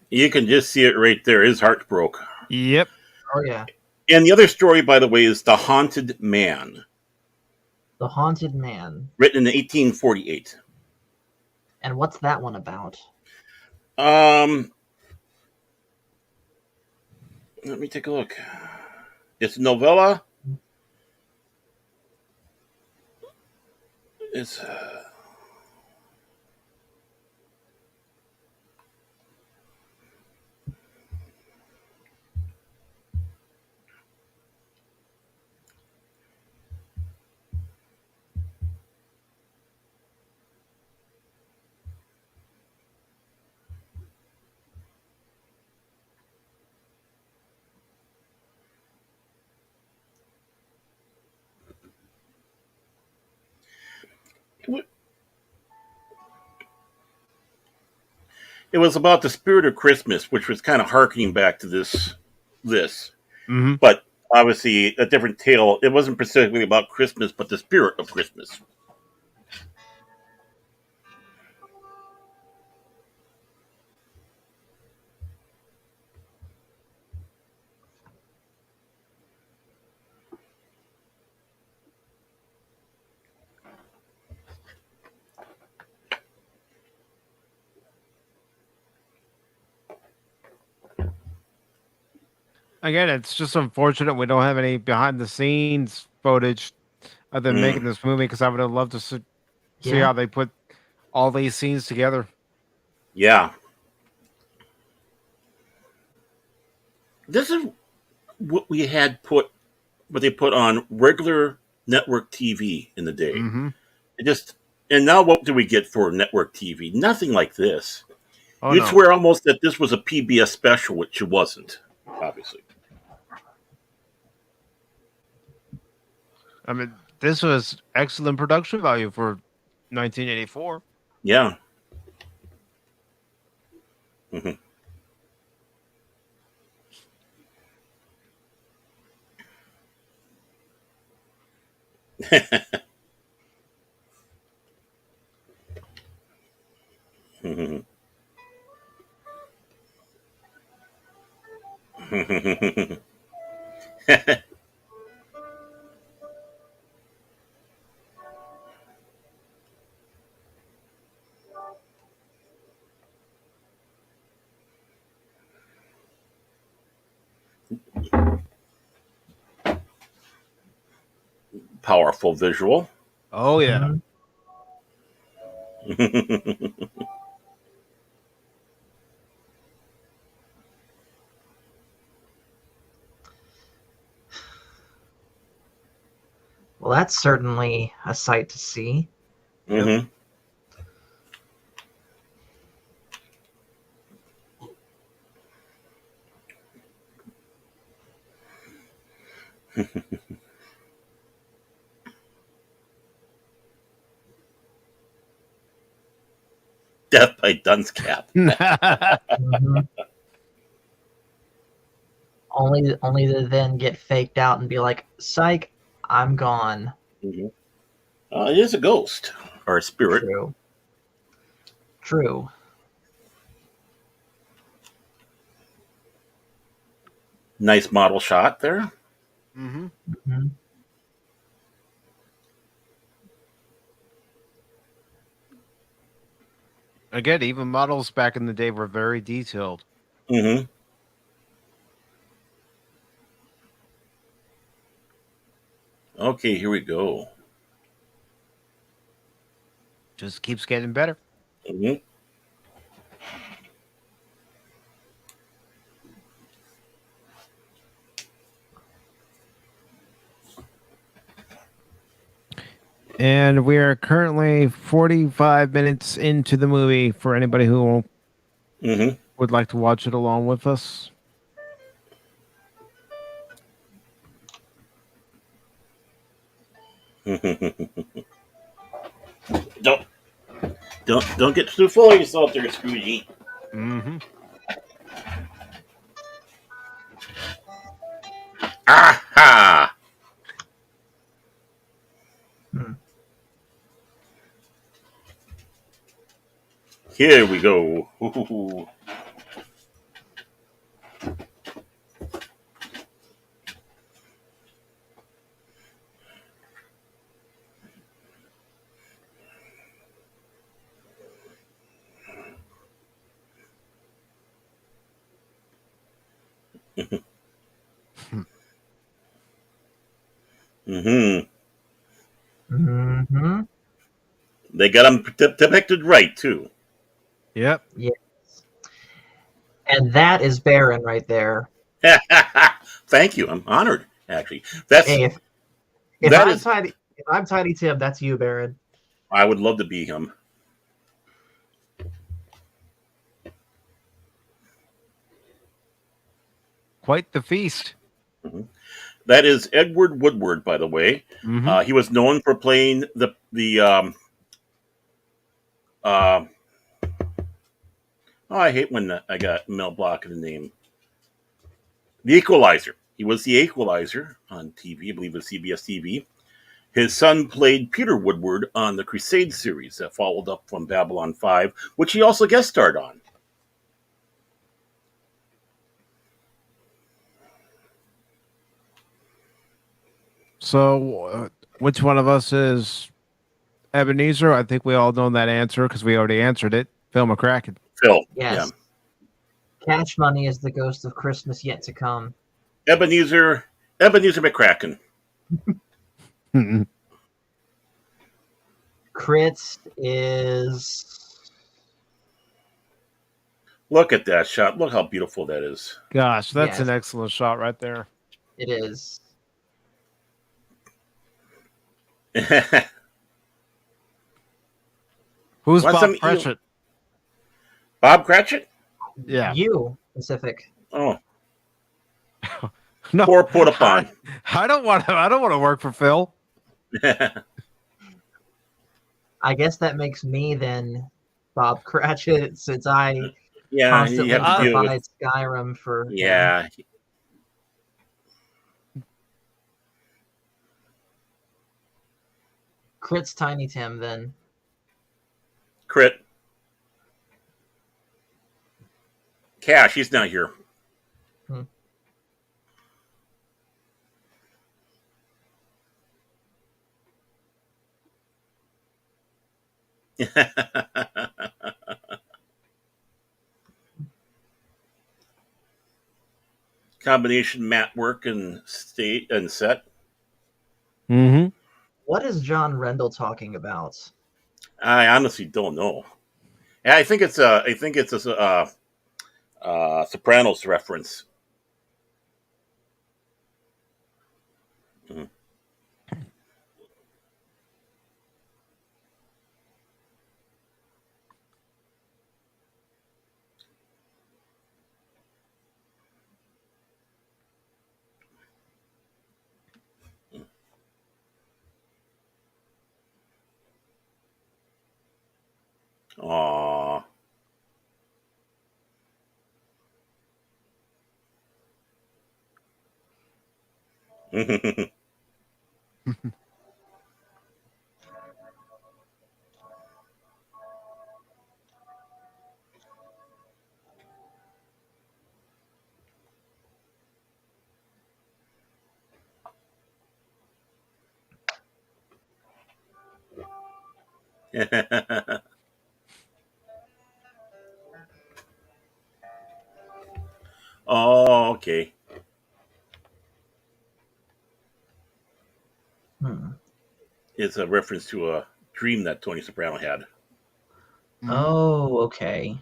You can just see it right there. His heart broke. Yep. Oh, yeah. And the other story, by the way, is The Haunted Man, The Haunted Man. written in 1848. And what's that one about? Let me take a look. It's a novella. It's it was about the spirit of Christmas, which was kind of harkening back to this. Mm-hmm. But obviously, a different tale. It wasn't specifically about Christmas, but the spirit of Christmas. Again, it's just unfortunate we don't have any behind the scenes footage of them making this movie because I would have loved to see Yeah. how they put all these scenes together. Yeah. This is what we had what they put on regular network TV in the day. Mm-hmm. And now what do we get for network TV? Nothing like this. Oh, You'd no. swear almost that this was a PBS special, which it wasn't, obviously. I mean, this was excellent production value for 1984. Yeah. Mhm. Mhm. Powerful visual. Oh, yeah. Mhm. Well, that's certainly a sight to see. Mhm. Death by Dunce Cap. Mhm. Only to then get faked out and be like, "Psych, I'm gone." Mhm. It is a ghost or a spirit. True. True. Nice model shot there. Mm-hmm. Mhm. Again, even models back in the day were very detailed. Mm-hmm. Okay, here we go. Just keeps getting better. Mm-hmm. And we are currently 45 minutes into the movie for anybody who Mm-hmm. would like to watch it along with us. don't don't get too full of yourself there, Scroogey. Mm-hmm. Aha! Hmm. Here we go. Ooh. Mm-hmm. Mhm. They got them depicted right too. Yep. Yes. And that is Baron right there. Thank you. I'm honored. Actually, that's Hey, if that I'm is. Tiny Tim, that's you, Baron. I would love to be him. Quite the feast. Mhm. That is Edward Woodward, by the way. Mm-hmm. He was known for playing the Oh, I hate when I got Mel Block in the name. The Equalizer. He was the Equalizer on TV. I believe it was CBS TV. His son played Peter Woodward on the Crusade series that followed up from Babylon 5, which he also guest starred on. So, which one of us is Ebenezer? I think we all know that answer because we already answered it. Phil McCracken. Phil. Yes. Cash Money is the ghost of Christmas yet to come. Yeah. Ebenezer McCracken. Crit is... Look at that shot. Look how beautiful that is. Gosh, that's Yes. an excellent shot right there. It is. Who's Want Bob some Cratchit? Bob Cratchit? Yeah. You, Pacific. Oh, No, poor put upon. I don't want to work for Phil. I guess that makes me then Bob Cratchit, since I Yeah, constantly you have to deal provide with. Skyrim for him. Yeah. Crit's Tiny Tim then. Crit. Cash, he's not here. Combination mat work and state and set. Mm-hmm. What is John Rendell talking about? I honestly don't know. I think it's a Sopranos reference. Mhm. Aww. Oh, okay. It's a reference to a dream that Tony Soprano had. Oh, okay.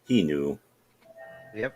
He knew. Yep.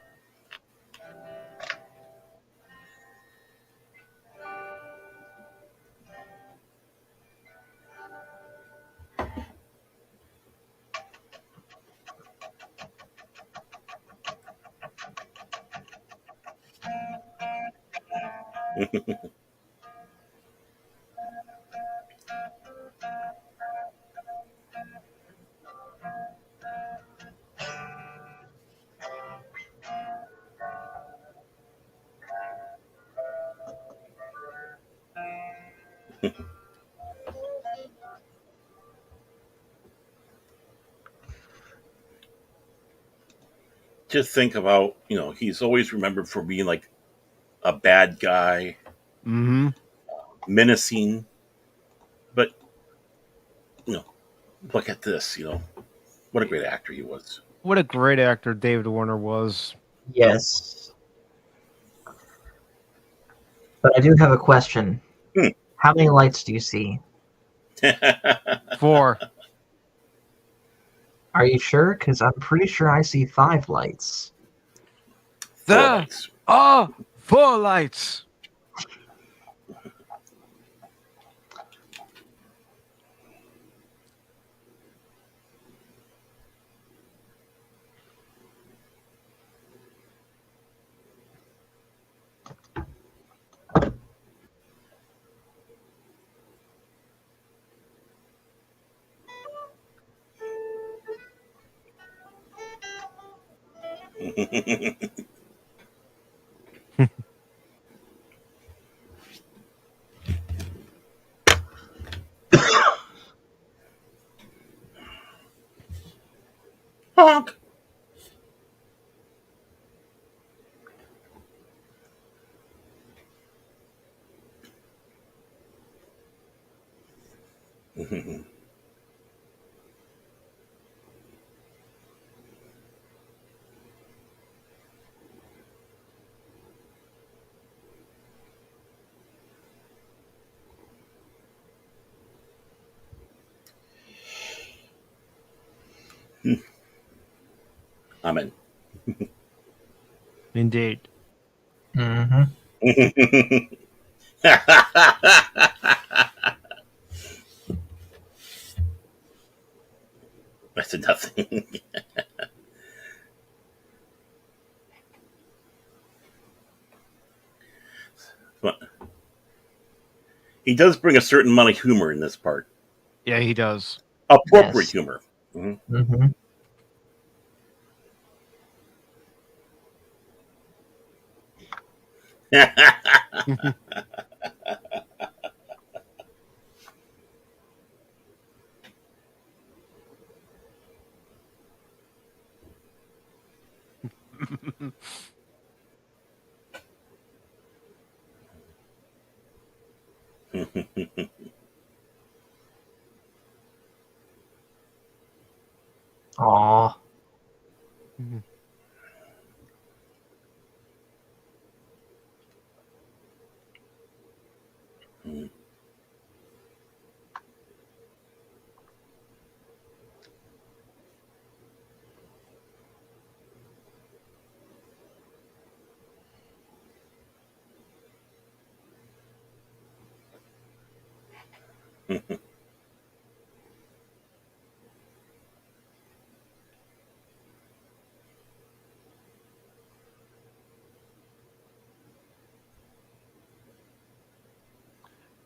Just think about, he's always remembered for being like a bad guy, Mm-hmm. menacing. But, look at this, what a great actor he was. What a great actor David Warner was. Yes. But I do have a question. How many lights do you see? 4. Are you sure? Because I'm pretty sure I see 5 lights. Four There lights. are 4 lights. Honk. Amen. Indeed. Mm-hmm. That's nothing. But he does bring a certain amount of humor in this part. Yeah, he does. Appropriate Yes. humor. Mhm. Mm-hmm. Aw.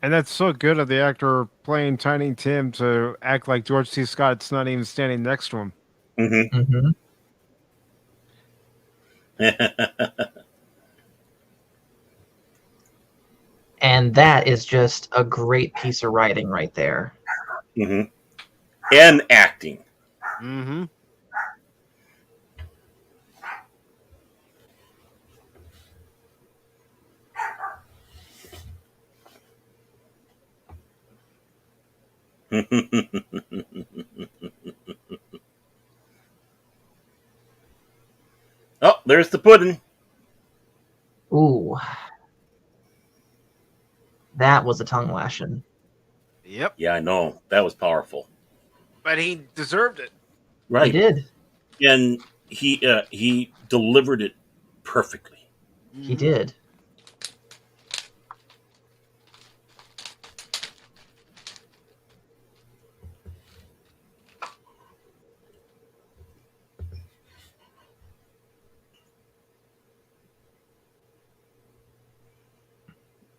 And that's so good of the actor playing Tiny Tim to act like George C. Scott's not even standing next to him. Mhm. Mm-hmm. And that is just a great piece of writing right there. Mhm. And acting. Mm-hmm. Oh, there's the pudding. Ooh, that was a tongue lashing. Yep. Yeah, I know. That was powerful. But he deserved it. He Right. did. And he delivered it perfectly. He Mm-hmm. did.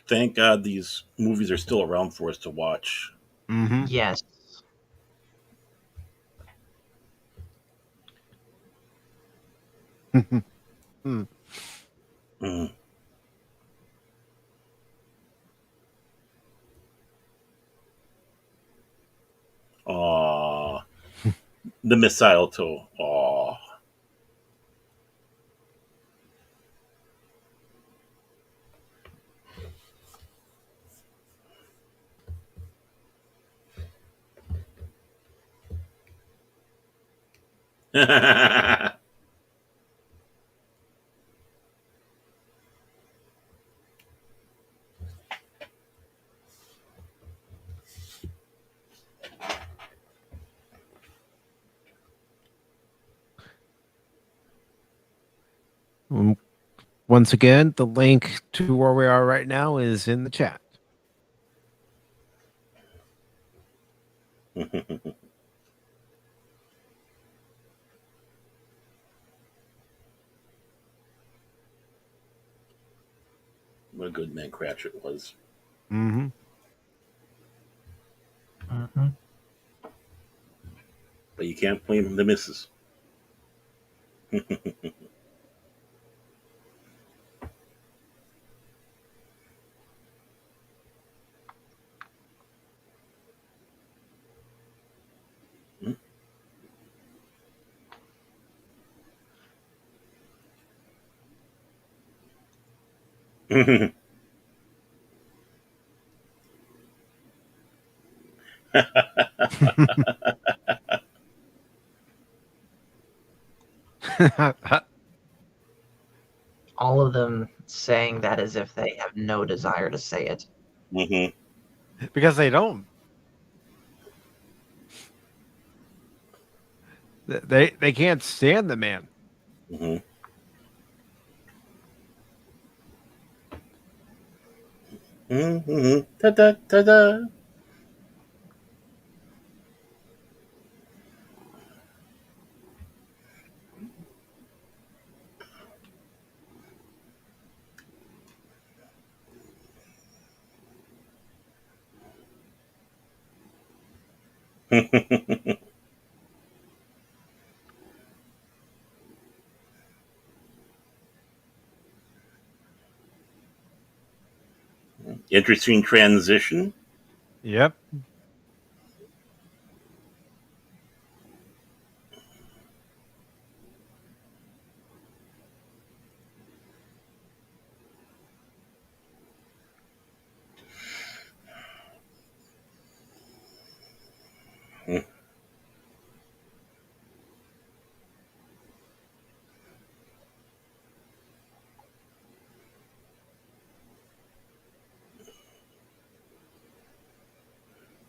Thank God these movies are still around for us to watch. Mm-hmm. Yes. Mm. Aw. The mistletoe. Aw. Once again, the link to where we are right now is in the chat. What a good man Cratchit was. Mm-hmm. Mm-hmm. But you can't blame the missus. All of them saying that as if they have no desire to say it. Mhm. Because they don't. They can't stand the man. Mhm. Mhm. Ta da ta da. Interesting transition. Yep.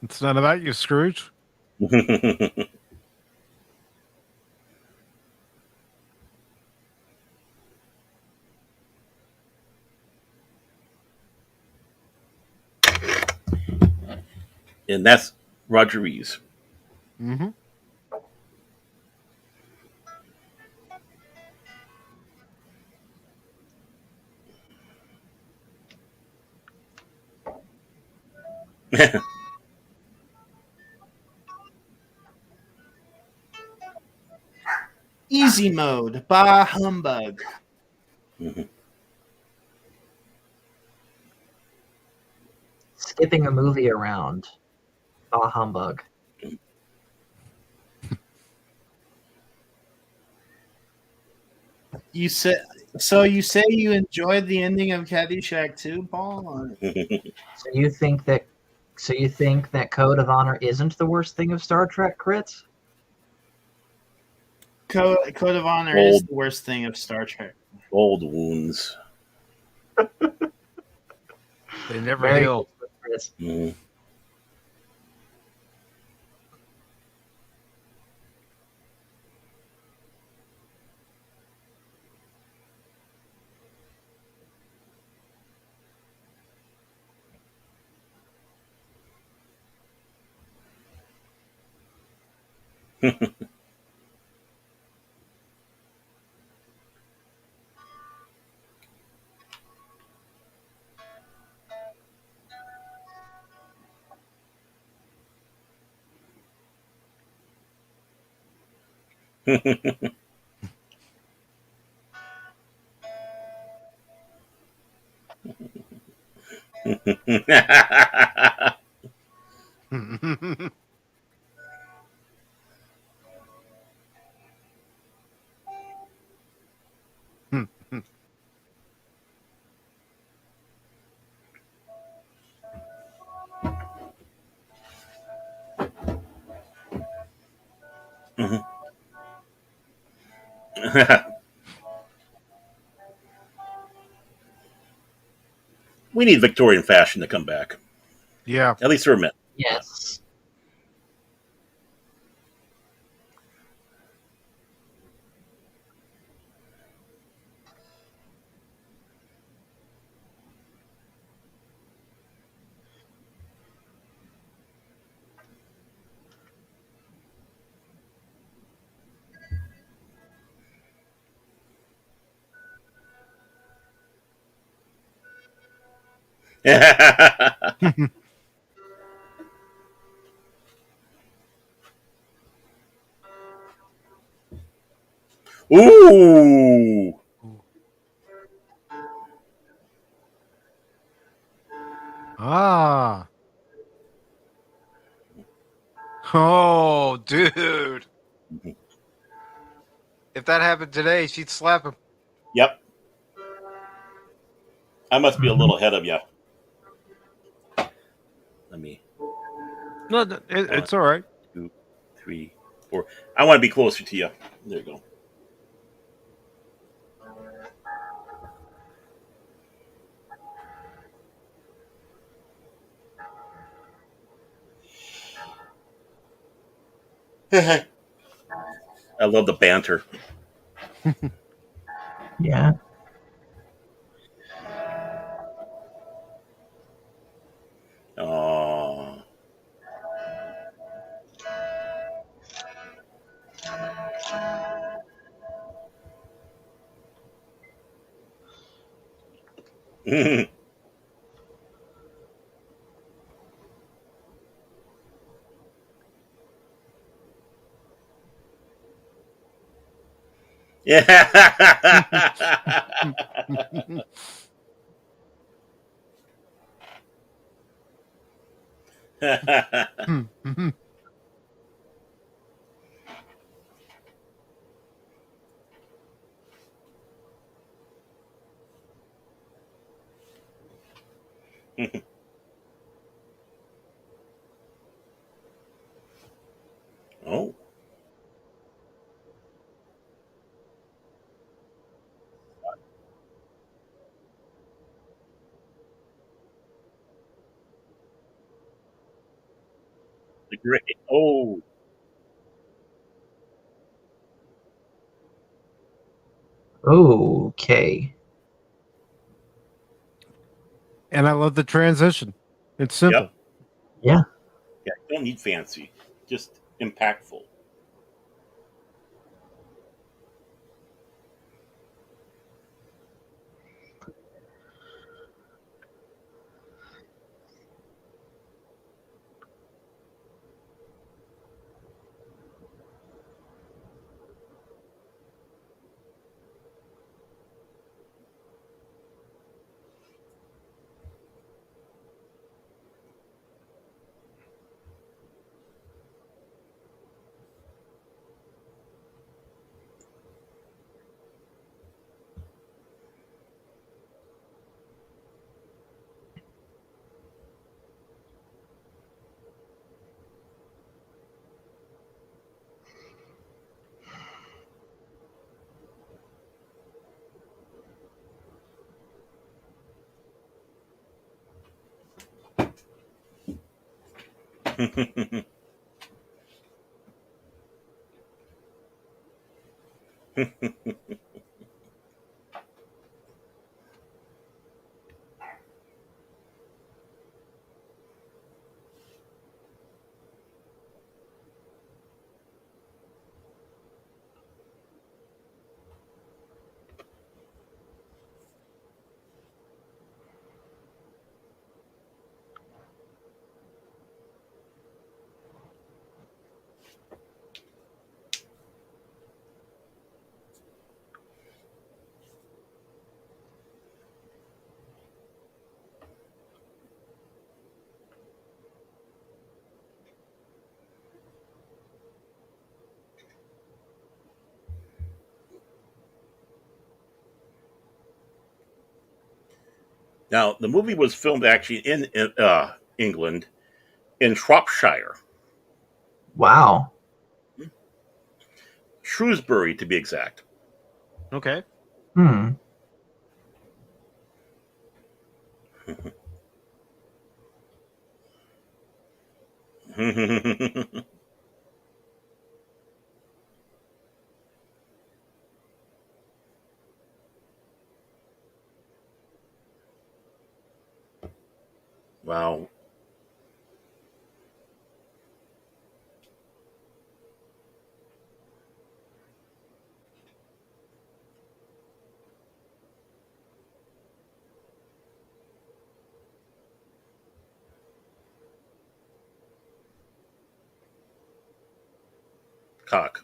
It's not about you, Scrooge. And that's Roger Rees. Mm-hmm. Easy mode. Bah humbug. Skipping a movie around. Ah, humbug. You said so. You say you enjoyed the ending of Caddyshack 2, Paul? So you think that Code of Honor isn't the worst thing of Star Trek, Crits? Code of Honor is Old the worst thing of Star Trek. old wounds. They never Merry heal. Christmas, Crits. Mhm. We need Victorian fashion to come back, Yeah. at least for a minute. Yes. Ooh. Ah. Oh, dude. If that happened today, she'd slap him. Yep. I must be a Mhm. little ahead of you. Let me. No, One, it's all right. 2, 3, 4. I want to be closer to you. There you go. I love the banter. Yeah. Oh. Yeah. Oh. The great. Oh. Okay. And I love the transition. It's Yep. simple. Yeah. Yeah. You don't need fancy. Just impactful. Now, the movie was filmed actually in England, in Shropshire, Wow. Shrewsbury to be exact. Okay. Hmm. Wow. Cock.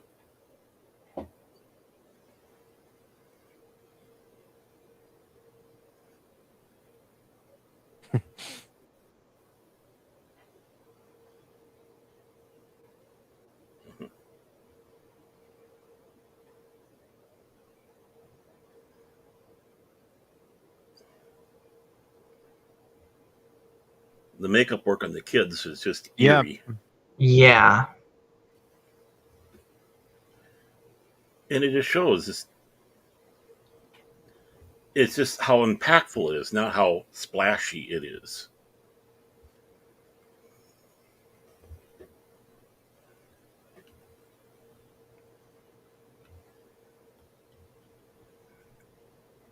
the makeup work on the kids is just Yeah. eerie. Yeah. And it just shows this. It's just how impactful it is, not how splashy it is.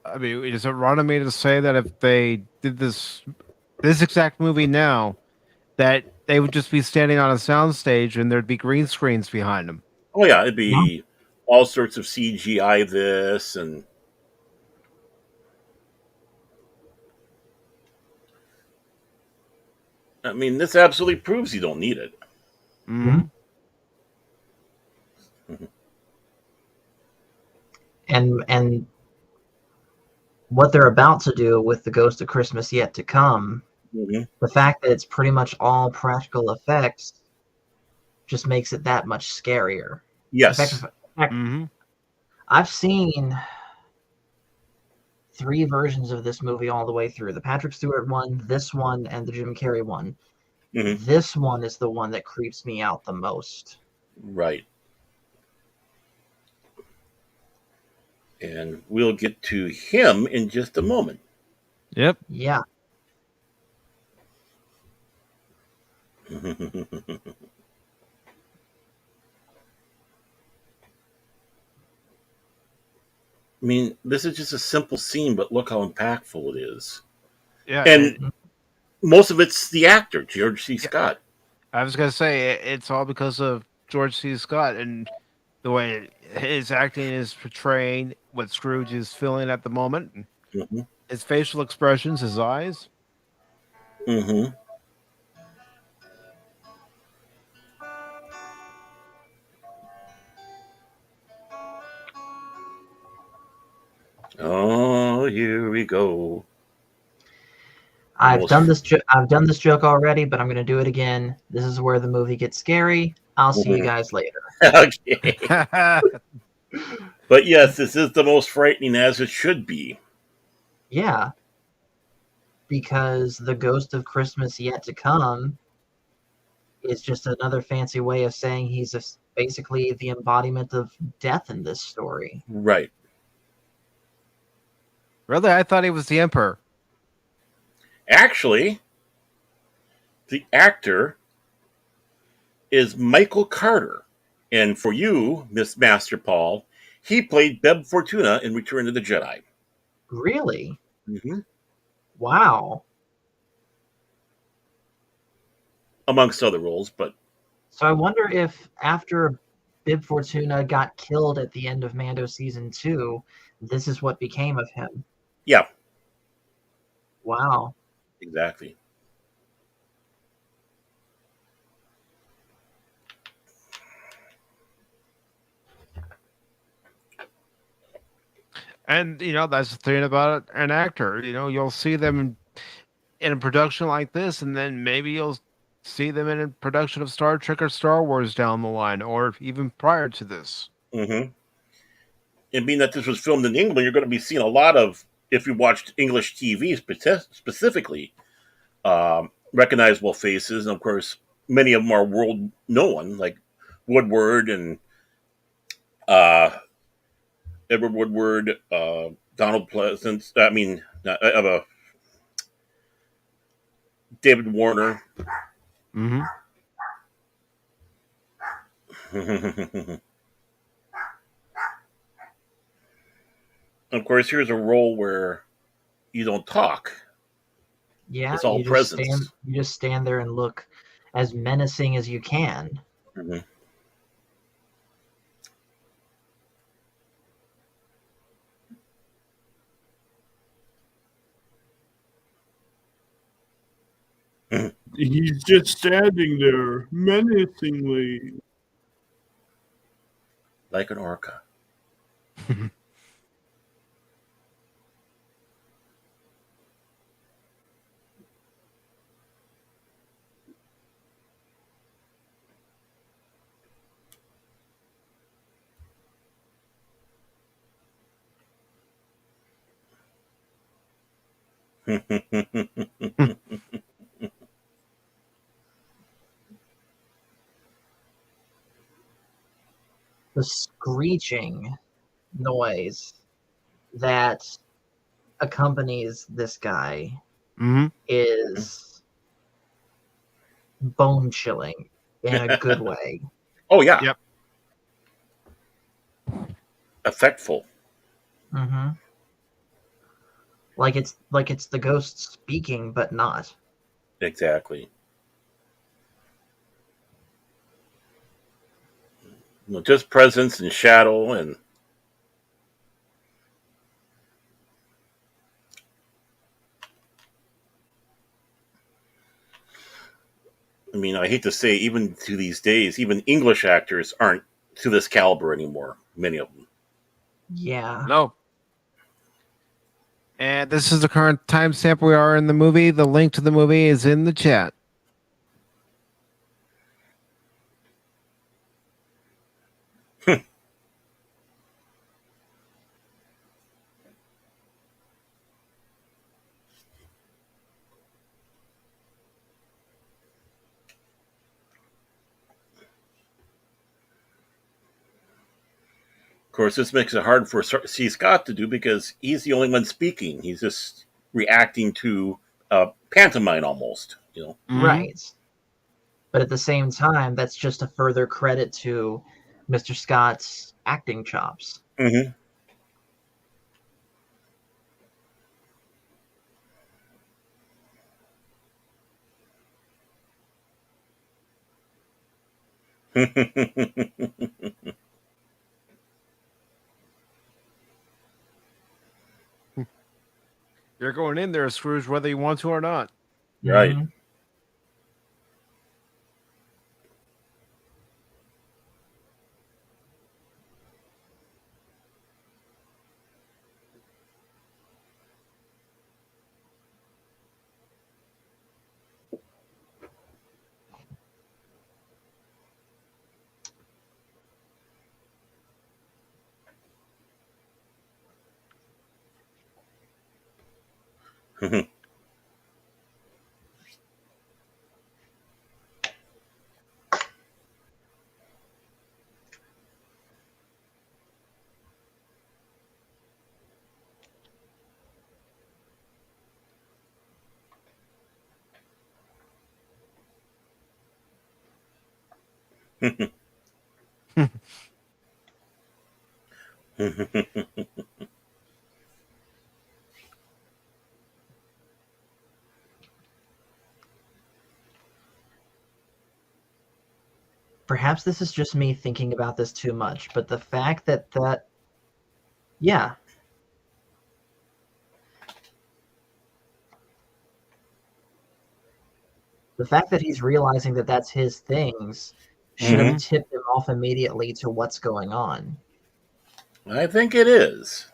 I mean, is it wrong of me to say that if they did this exact movie now, that they would just be standing on a soundstage and there'd be green screens behind them? Oh yeah, it'd Yeah. be all sorts of CGI this and I mean this absolutely proves you don't need it. Mm-hmm. And what they're about to do with the Ghost of Christmas Yet to Come, Mm-hmm. the fact that it's pretty much all practical effects just makes it that much scarier. Yes. In fact, Mm-hmm. I've seen 3 versions of this movie all the way through: the Patrick Stewart one, this one, and the Jim Carrey one. Mm-hmm. This one is the one that creeps me out the most. Right. And we'll get to him in just a moment. Yep. Yeah. I mean, this is just a simple scene, but look how impactful it is. Yeah. And most of it's the actor, George C. Scott. I was gonna say it's all because of George C. Scott and the way his acting is portraying what Scrooge is feeling at the moment. Mm-hmm. His facial expressions, his eyes. Mm-hmm. Oh, here we go. I've done this joke already, but I'm going to do it again. This is where the movie gets scary. I'll see you guys later. Okay. But yes, this is the most frightening as it should be. Yeah. Because the Ghost of Christmas Yet to Come is just another fancy way of saying he's basically the embodiment of death in this story. Right. Really, I thought he was the emperor. Actually, the actor is Michael Carter. And for you, Miss Master Paul, he played Beb Fortuna in Return of the Jedi. Really? Mm-hmm. Wow. Amongst other roles, but So I wonder if after Bib Fortuna got killed at the end of Mando Season 2, this is what became of him. yeah, Wow. exactly. And that's the thing about an actor. You'll see them in a production like this, and then maybe you'll see them in a production of Star Trek or Star Wars down the line, or even prior to this. Mm-hmm. And being that this was filmed in England, you're going to be seeing a lot of, if you watched English TV specifically, recognizable faces. And of course, many of them are world known, like Woodward and uh, Edward Woodward, Donald Pleasence. I mean, David Warner. Mm-hmm. Of course, here's a role where you don't talk. Yeah, It's all presence. you just stand there and look as menacing as you can. Mm-hmm. He's just standing there menacingly. Like an orca. the screeching noise that accompanies this guy Mm-hmm. is bone chilling in a good way. Oh yeah, Yep. effectful. Mm-hmm. Like it's the ghost speaking, but not. Exactly. Just presence and shadow, and I mean, I hate to say, even to these days, even English actors aren't to this caliber anymore. Many of them. Yeah. No. And this is the current timestamp we are in the movie. The link to the movie is in the chat. Of course, this makes it hard for C. Scott to do because he's the only one speaking. He's just reacting to pantomime almost. Mhm. Right. But at the same time, that's just a further credit to Mr. Scott's acting chops. Mm-hmm. You're going in there, Scrooge, whether you want to or not. Right. Mhm. Perhaps this is just me thinking about this too much, but the fact that yeah, the fact that he's realizing that that's his things should have Mhm. tipped him off immediately to what's going on. I think it is.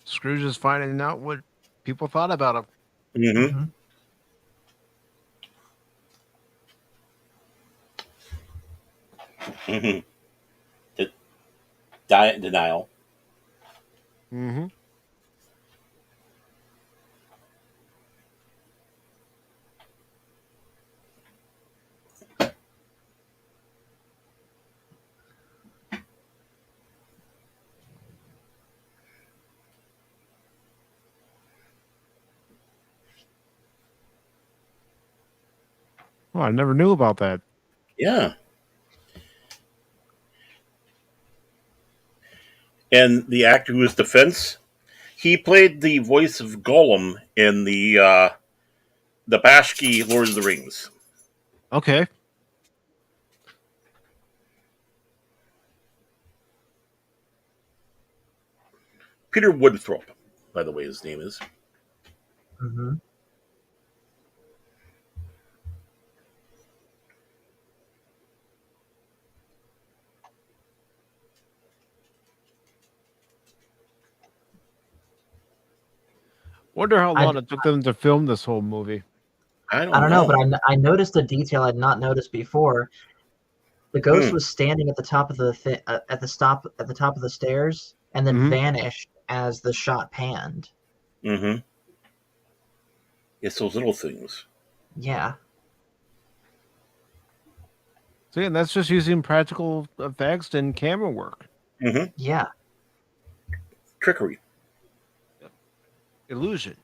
Scrooge is finding out what people thought about him. Mhm. Mhm. Mhm. De- Diet denial. Mm-hmm. Oh, I never knew about that. Yeah. And the actor who was defense, he played the voice of Gollum in the Bashki Lord of the Rings. Okay. Peter Woodthorpe, by the way, his name is. Mhm. Wonder how I, long it took them to film this whole movie. I I don't know, but know. I noticed a detail I'd not noticed before. The ghost Hmm. was standing at the top of the top of the stairs, and then Mhm. vanished as the shot panned. Mm-hmm. It's those little things. Yeah, See, and that's just using practical effects and camera work. Mm-hmm. yeah. Trickery. Illusion.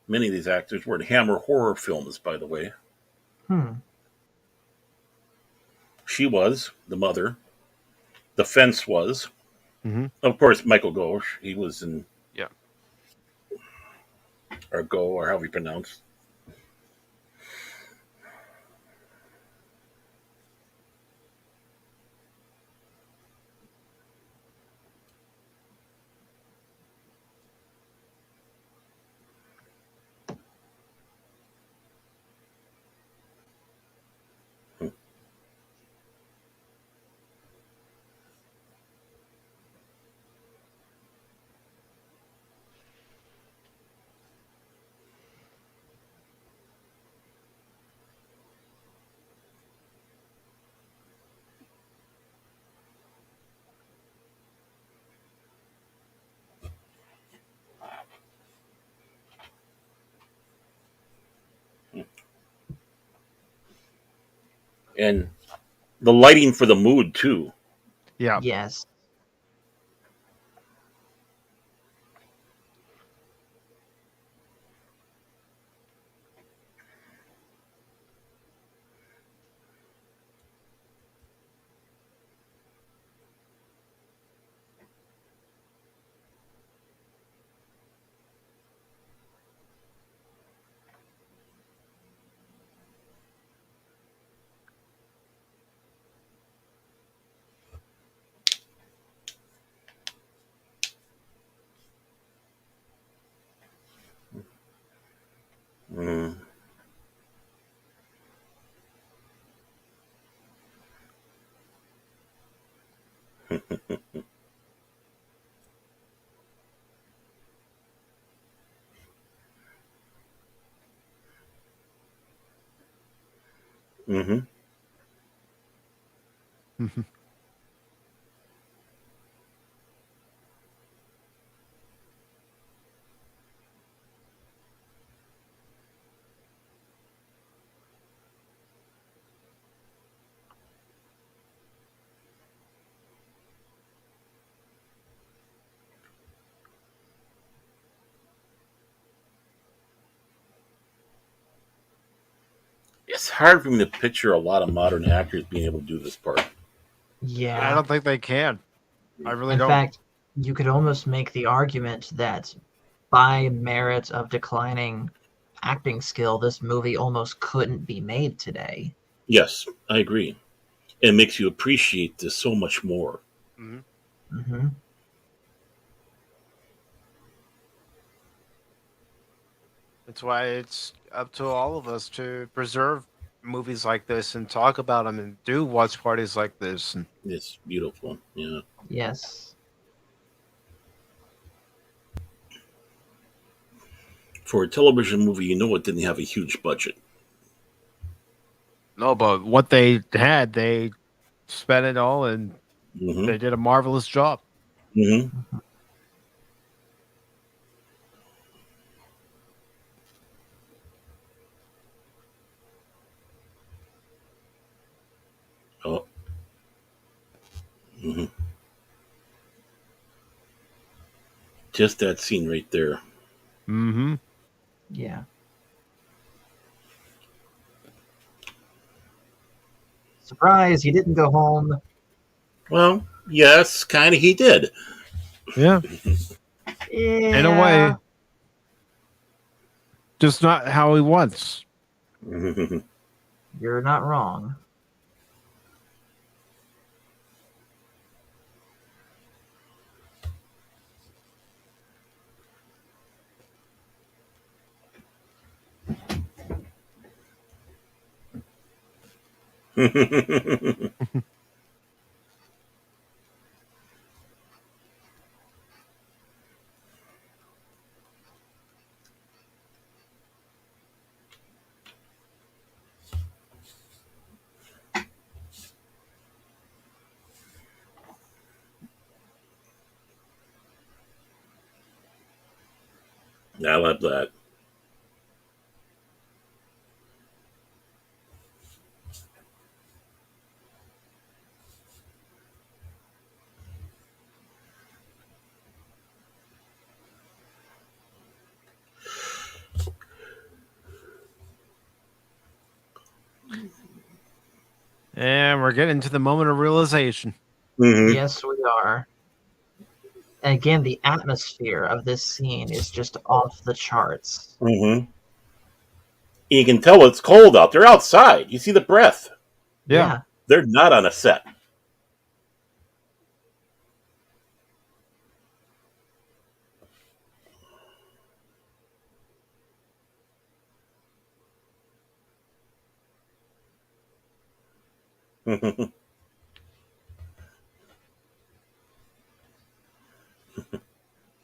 Many of these actors were in Hammer horror films, by the way. Hmm. She was the mother. The Fence was. Mm-hmm. Of course, Michael Ghosh. He was in Yeah. Go, or however you pronounce. And the lighting for the mood, too. Yeah. Yes. Mm. Mm-hmm. It's hard for me to picture a lot of modern actors being able to do this part. I Yeah. don't think they can. I really In don't. fact, you could almost make the argument that by merit of declining acting skill, this movie almost couldn't be made today. Yes, I agree. It makes you appreciate this so much more. Mhm. Hmm. That's why it's up to all of us to preserve movies like this and talk about them and do watch parties like this. And It's beautiful. Yeah. Yes. For a television movie, you know it didn't have a huge budget. no, but what they had, they spent it all, and Mm-hmm. they did a marvelous job. Mm-hmm. Mhm. Oh. Mm-hmm. Just that scene right there. Mm-hmm. Yeah. Surprise, you didn't go home. Well, yes, kind of he did. Yeah, in a Yeah. way, just not how he wants. Mm-hmm. You're not wrong. I love that. And we're getting to the moment of realization. Mm-hmm. Yes, we are. And again, the atmosphere of this scene is just off the charts. Mm-hmm. You can tell it's cold out. They're outside. You see the breath. Yeah. They're not on a set.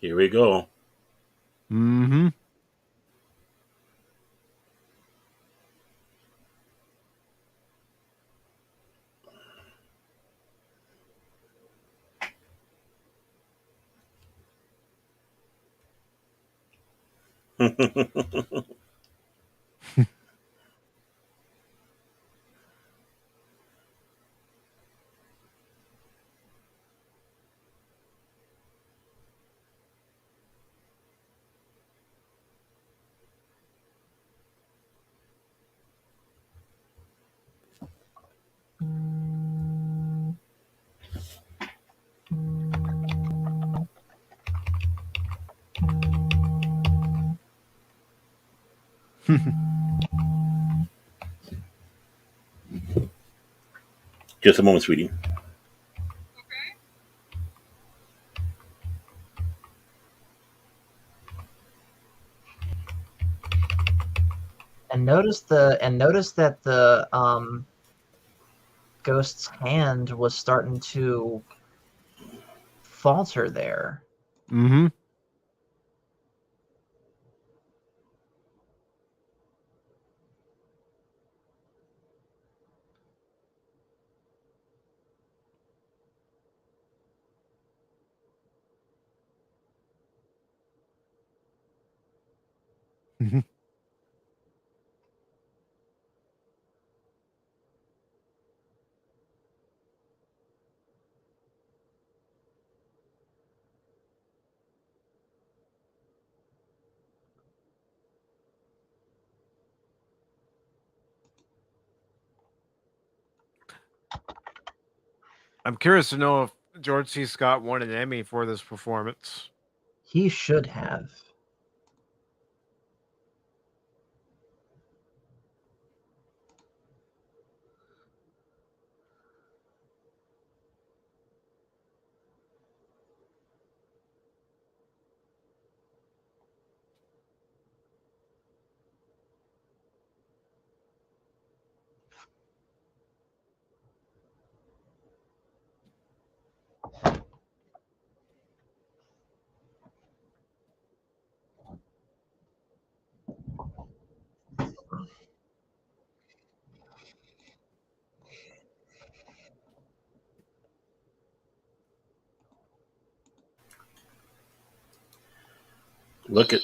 Here we go. Mm-hmm. Just a moment, sweetie. And notice that the ghost's hand was starting to falter there. Mm-hmm. I'm curious to know if George C. Scott won an Emmy for this performance. He should have. Look at.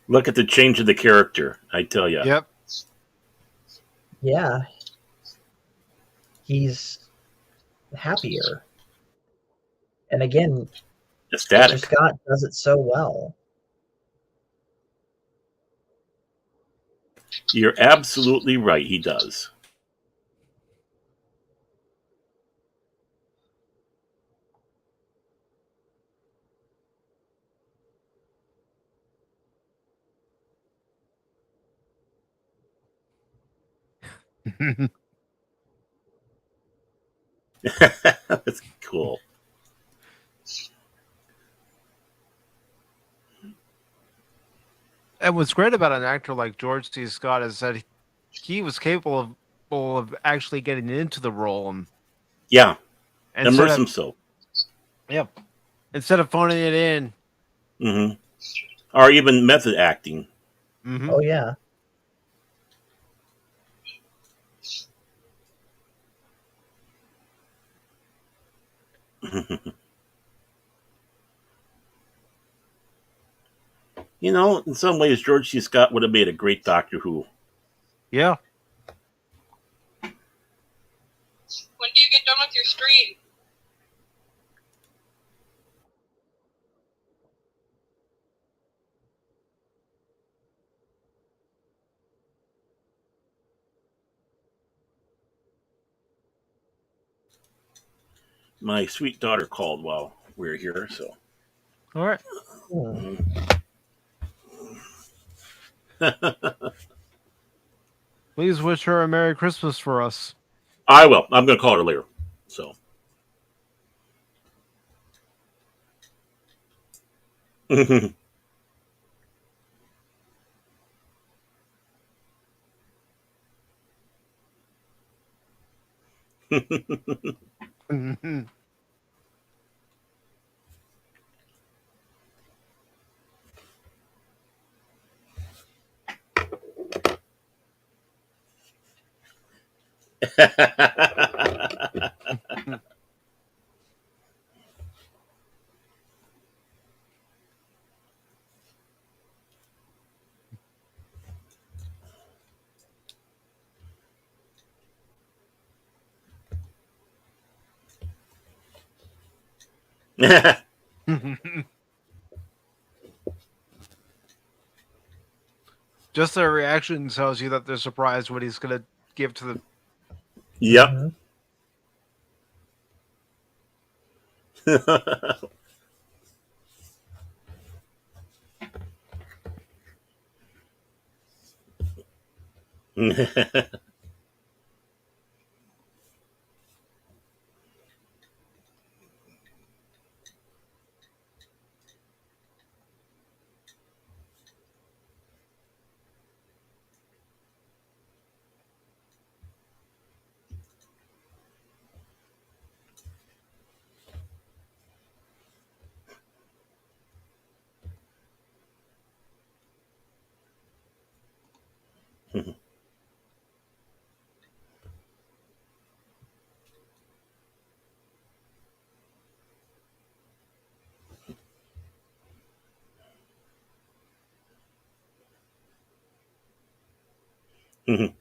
Look at the change of the character. I tell you. Yep. Yeah. He's happier. And again, Mr. Ecstatic. Scott does it so well. You're absolutely right. He does. That's cool. And what's great about an actor like George C. Scott is that he was capable of actually getting into the role, and Yeah, instead immerse of himself. yep, instead of phoning it in. Hmm. Or even method acting. Hmm. Oh yeah. In some ways, George C. Scott would have made a great Doctor Who. Yeah. When do you get done with your stream? My sweet daughter called while we were here, so. All right. Hmm. Please wish her a Merry Christmas for us. I will. I'm going to call her later. So. Just their reaction tells you that they're surprised what he's gonna give to the. Yep. Mhm.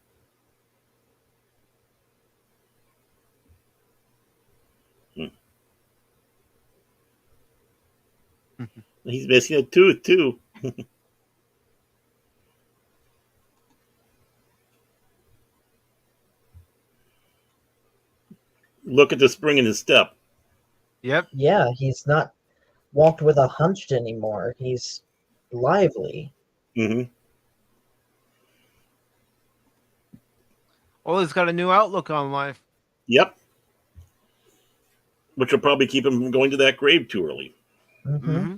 He's missing a tooth, too. Look at the spring in his step. Yep. Yeah, he's not walked with a hunched anymore. He's lively. Hmm. Well, he's got a new outlook on life. Yep. Which will probably keep him from going to that grave too early. Hmm. Hmm.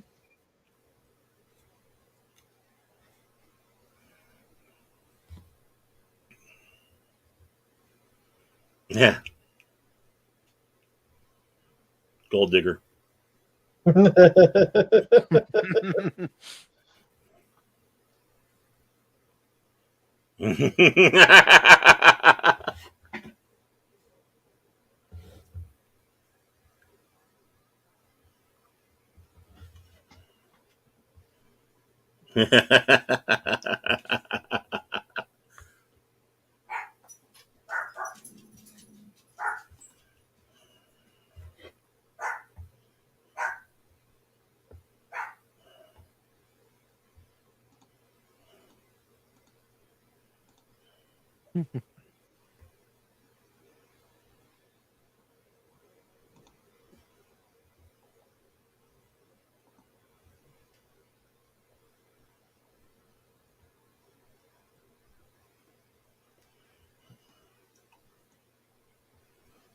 Yeah. Gold digger.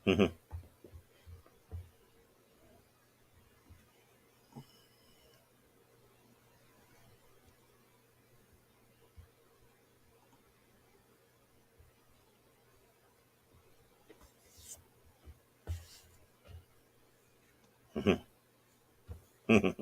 Mhm. Mhm. Mhm.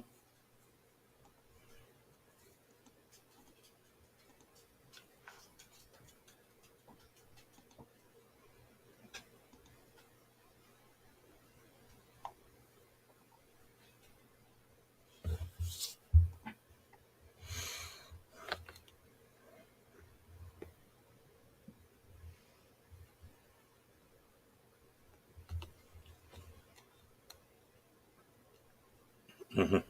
Mhm.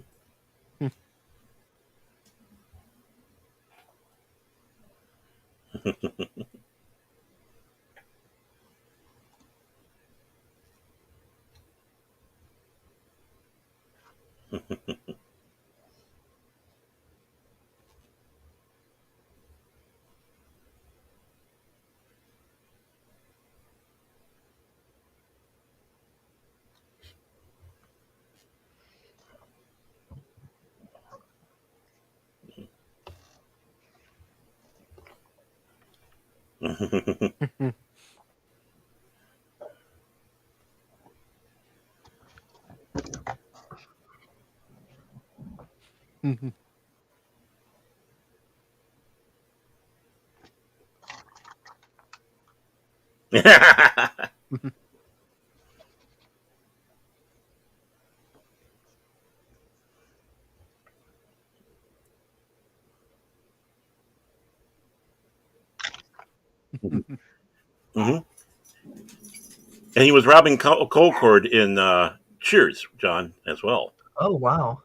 Mhm. And he was robbing Colcord in Cheers, John, as well. Oh wow.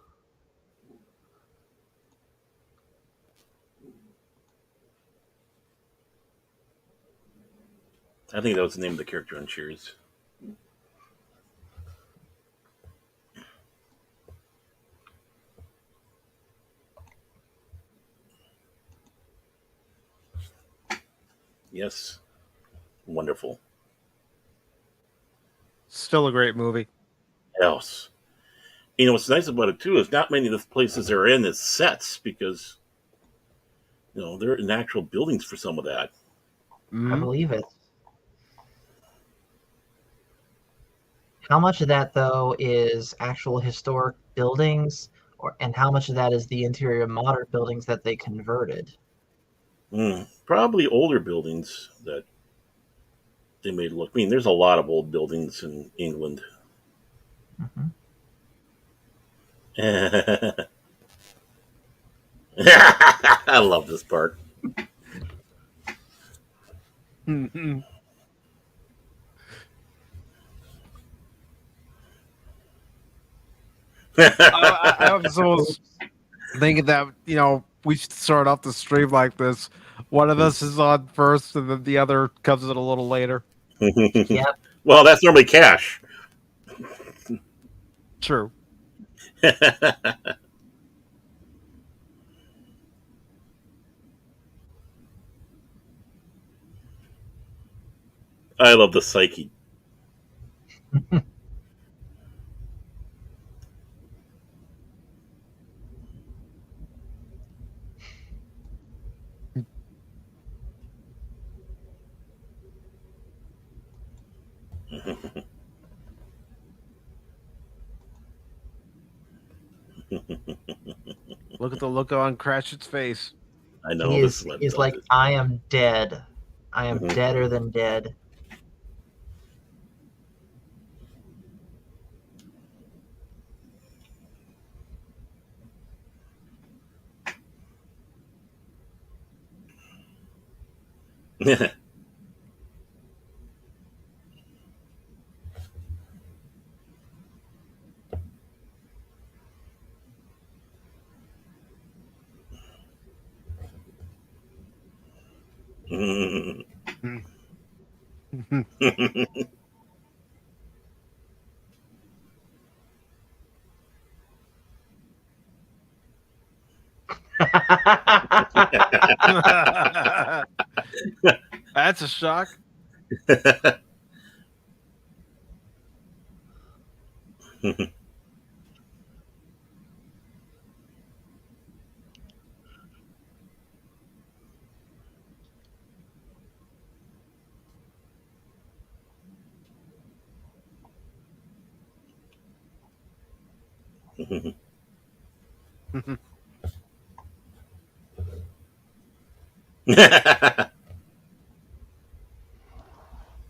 I think that was the name of the character on Cheers. Yes. Wonderful. Still a great movie. Else. What's nice about it too is not many of the places they're in is sets because they're in actual buildings for some of that. I Mhm. believe it. How much of that though is actual historic buildings, and how much of that is the interior modern buildings that they converted? Probably older buildings that they made look. I mean, there's a lot of old buildings in England. Hmm. I love this part. I was almost thinking that we should start off the stream like this. One of us is on first, and then the other comes in a little later. Yep. Well, that's normally Cash. True. I love the psyche. Look at the look on Cratchit's face. I know this is what He's does like, it. I am dead. I am Mhm. deader than dead. That's a shock.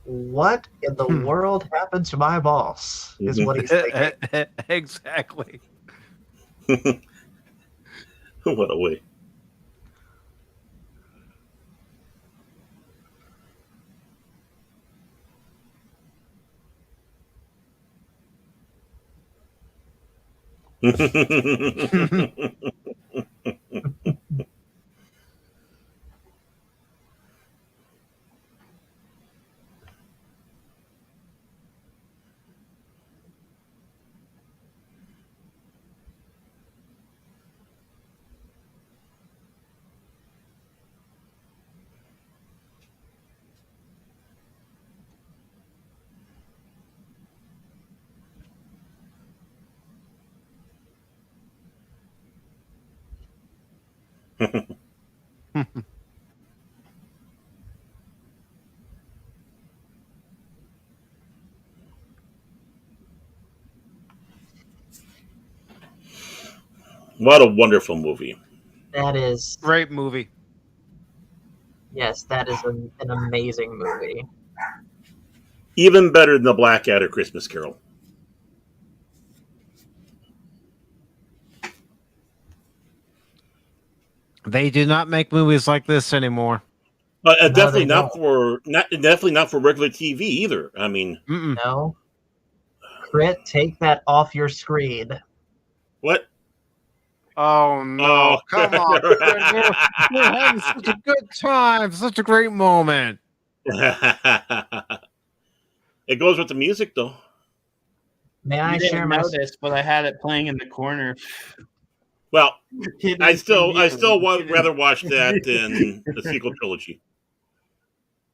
What in the world happened to my boss? Is what he's thinking. Exactly. What a way. What a wonderful movie. That is, Great movie. yes, that is an amazing movie. Even better than the Blackadder Christmas Carol. They do not make movies like this anymore. No, Definitely they not don't. definitely not for regular TV either. I mean, Mm-mm. No. Crit, take that off your screen. what? Oh no! Oh, Come on, we're having such a good time, such a great moment. It goes with the music, though. May I You share didn't my notice, but I had it playing in the corner. Well, Hidden I from you. still would Hidden- rather watch that than the sequel trilogy.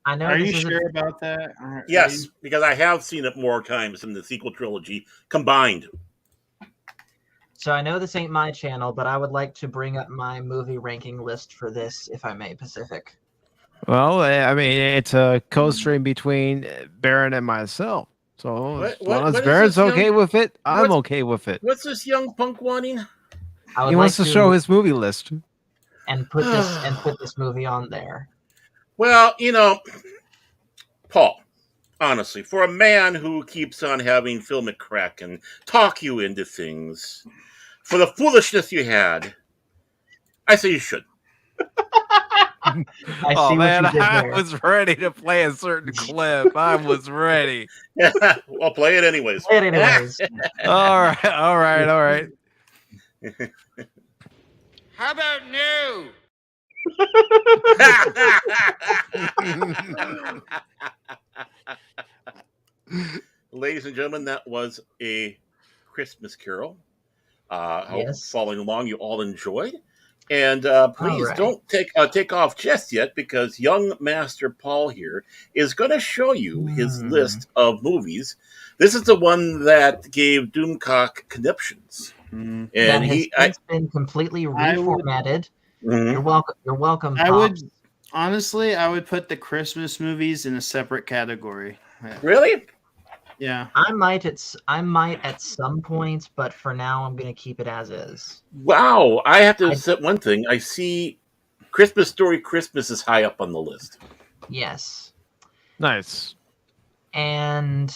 I know Are this you isn't sure about that? Yes, because I have seen it more times than the sequel trilogy combined. so I know this ain't my channel, but I would like to bring up my movie ranking list for this, if I may, Pacific. Well, I mean, it's a co-stream between Baron and myself. So as long as What is Baron's this okay young? with it, I'm what's- okay with it. What's this young punk wanting? I would He like wants to show his movie list. and put this movie on there. Well, Paul. Honestly, for a man who keeps on having Phil McCracken talk you into things, for the foolishness you had, I say you should. I Oh see man, what you did I there. was ready to play a certain clip. I was ready. I'll play it anyways. Play it anyways. All right, all right, all right. How about new? Ladies and gentlemen, that was a Christmas Carol. I hope Yes. following along you all enjoyed. And please right. don't take off just yet, because young Master Paul here is going to show you his list of movies. This is the one that gave Doomcock conniptions. Mm. That And has since been completely I would- reformatted. Mhm. You're welcome. You're welcome. I Pops. would honestly, I would put the Christmas movies in a separate category. Really? Yeah. I might at some point, but for now I'm gonna keep it as is. Wow. I have to I- set one thing. I see Christmas Story Christmas is high up on the list. Yes. Nice. And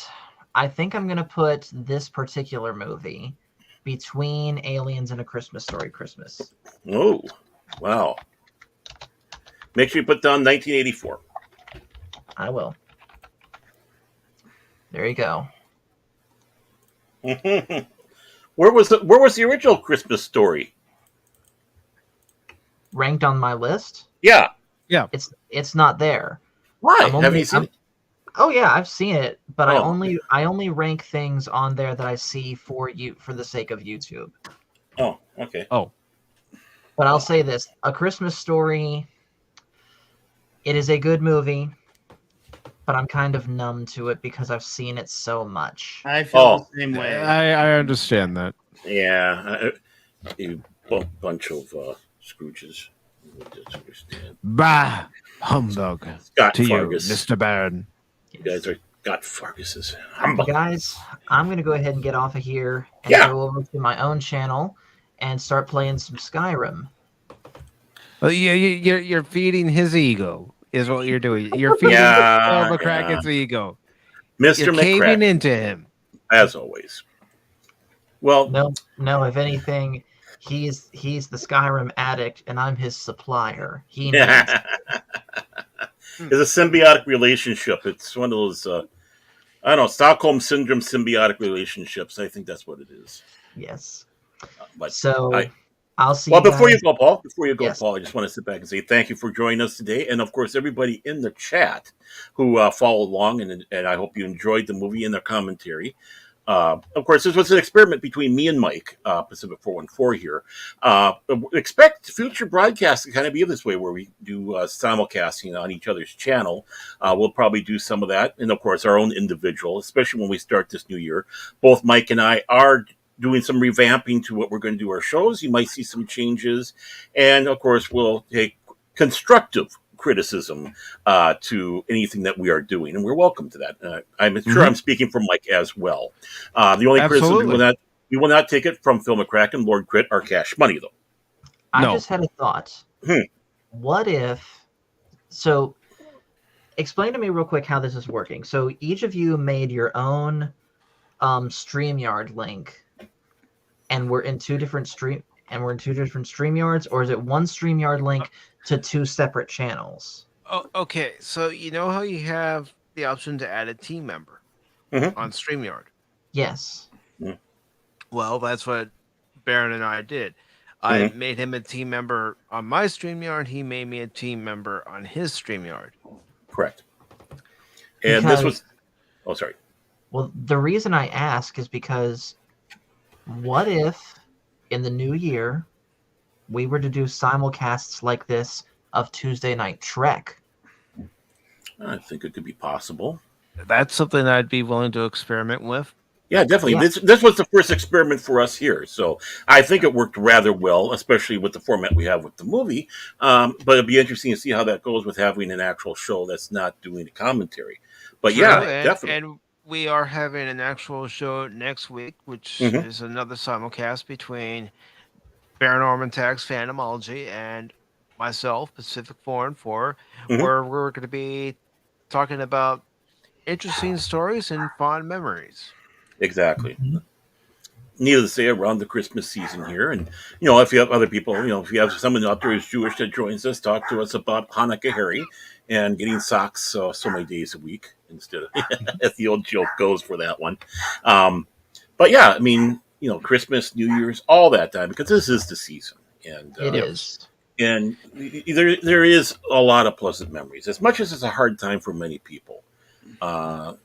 I think I'm gonna put this particular movie between Aliens and A Christmas Story Christmas. Oh, wow. Make sure you put down 1984. I will. There you go. Where was the original Christmas Story? Ranked on my list, Yeah. it's not there. Why? I'm Have only- you seen it? Oh yeah, I've seen it, but I Oh. only rank things on there that I see for the sake of YouTube. Oh, okay. But I'll say this: A Christmas Story. It is a good movie, but I'm kind of numb to it because I've seen it so much. I feel the same way. I understand that. Yeah, you bunch of Scrooges. I just understand. Bah, humbug Scott to Fargus. you, Mr. Baron. You guys are Scott Farguses. Guys, I'm going to go ahead and get off of here and Yeah. go over to my own channel and start playing some Skyrim. Well, you're feeding his ego, is what you're doing. You're feeding McCracken's ego. Mr. You're caving McCracken, into him. as always. Well, No, if anything, he's the Skyrim addict and I'm his supplier. He needs it's a symbiotic relationship. It's one of those, I don't know, Stockholm Syndrome symbiotic relationships. I think that's what it is. yes. But So I'll see well, you before guys. you go, Paul, Yes. Paul, I just want to sit back and say thank you for joining us today. And of course, everybody in the chat who followed along, and I hope you enjoyed the movie and their commentary. Of course, this was an experiment between me and Mike, PACIFIC414 here. Expect future broadcasts to kind of be this way, where we do simulcasting on each other's channel. We'll probably do some of that, and of course, our own individual, especially when we start this new year. Both Mike and I are doing some revamping to what we're going to do our shows. You might see some changes, and of course, we'll take constructive criticism to anything that we are doing, and we're welcome to that. I'm sure I'm speaking for Mike as well. The only criticism we will not take it from Phil McCracken, Lord Crit, our cash money, though. I No. just had a thought. What if? So, explain to me real quick how this is working. So, each of you made your own StreamYard link, and we're in two different StreamYards, or is it one StreamYard link to two separate channels? Oh, okay, so you know how you have the option to add a team member on StreamYard? Yes. Well, that's what Baron and I did. I made him a team member on my StreamYard. He made me a team member on his StreamYard. Correct. And Because- this was... Oh, sorry. Well, the reason I ask is because what if in the new year we were to do simulcasts like this of Tuesday Night Trek? I think it could be possible. That's something I'd be willing to experiment with. Yeah, definitely. Yeah. This was the first experiment for us here, so I think it worked rather well, especially with the format we have with the movie. But it'd be interesting to see how that goes with having an actual show that's not doing a commentary. But True, yeah, and, definitely. And we are having an actual show next week, which is another simulcast between Baron Orman Tagge's Fandomology and myself, PACIFIC414, where we're going to be talking about interesting stories and fond memories. Exactly. Needless to say, around the Christmas season here, and if you have other people, if you have someone out there who's Jewish that joins us, talk to us about Hanukkah Harry and getting socks so many days a week instead of, as the old joke goes for that one. But yeah, I mean, Christmas, New Year's, all that time, because this is the season, and It is. and there is a lot of pleasant memories. As much as it's a hard time for many people,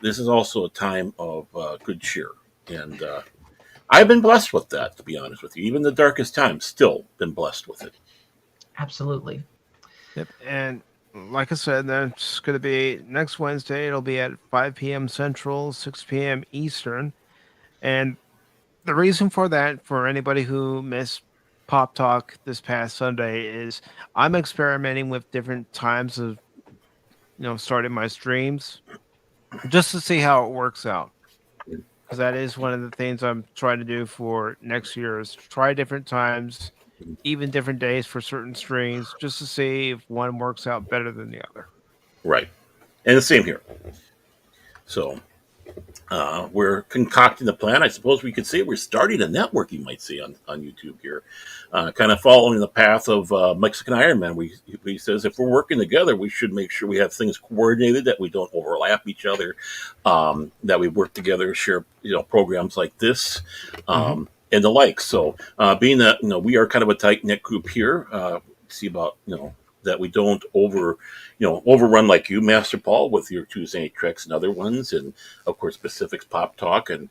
this is also a time of good cheer, and I've been blessed with that, to be honest with you. Even the darkest times, still been blessed with it. Absolutely. Yep. And like I said, that's going to be next Wednesday. It'll be at 5 p.m. Central, 6 p.m. Eastern. And the reason for that, for anybody who missed Pop Talk this past Sunday, is I'm experimenting with different times of, starting my streams just to see how it works out. Because that is one of the things I'm trying to do for next year, is try different times, even different days for certain streams, just to see if one works out better than the other. Right. And the same here. So we're concocting the plan. I suppose we could say we're starting a network, you might say, on YouTube here. Kind of following the path of Mexican Iron Man. He says if we're working together, we should make sure we have things coordinated, that we don't overlap each other, that we work together, share programs like this, and the like. So being that we are kind of a tight-knit group here, see about that we don't overrun like you, Master Paul, with your Tuesday Night Treks and other ones, and of course Pacific's Pop Talk, and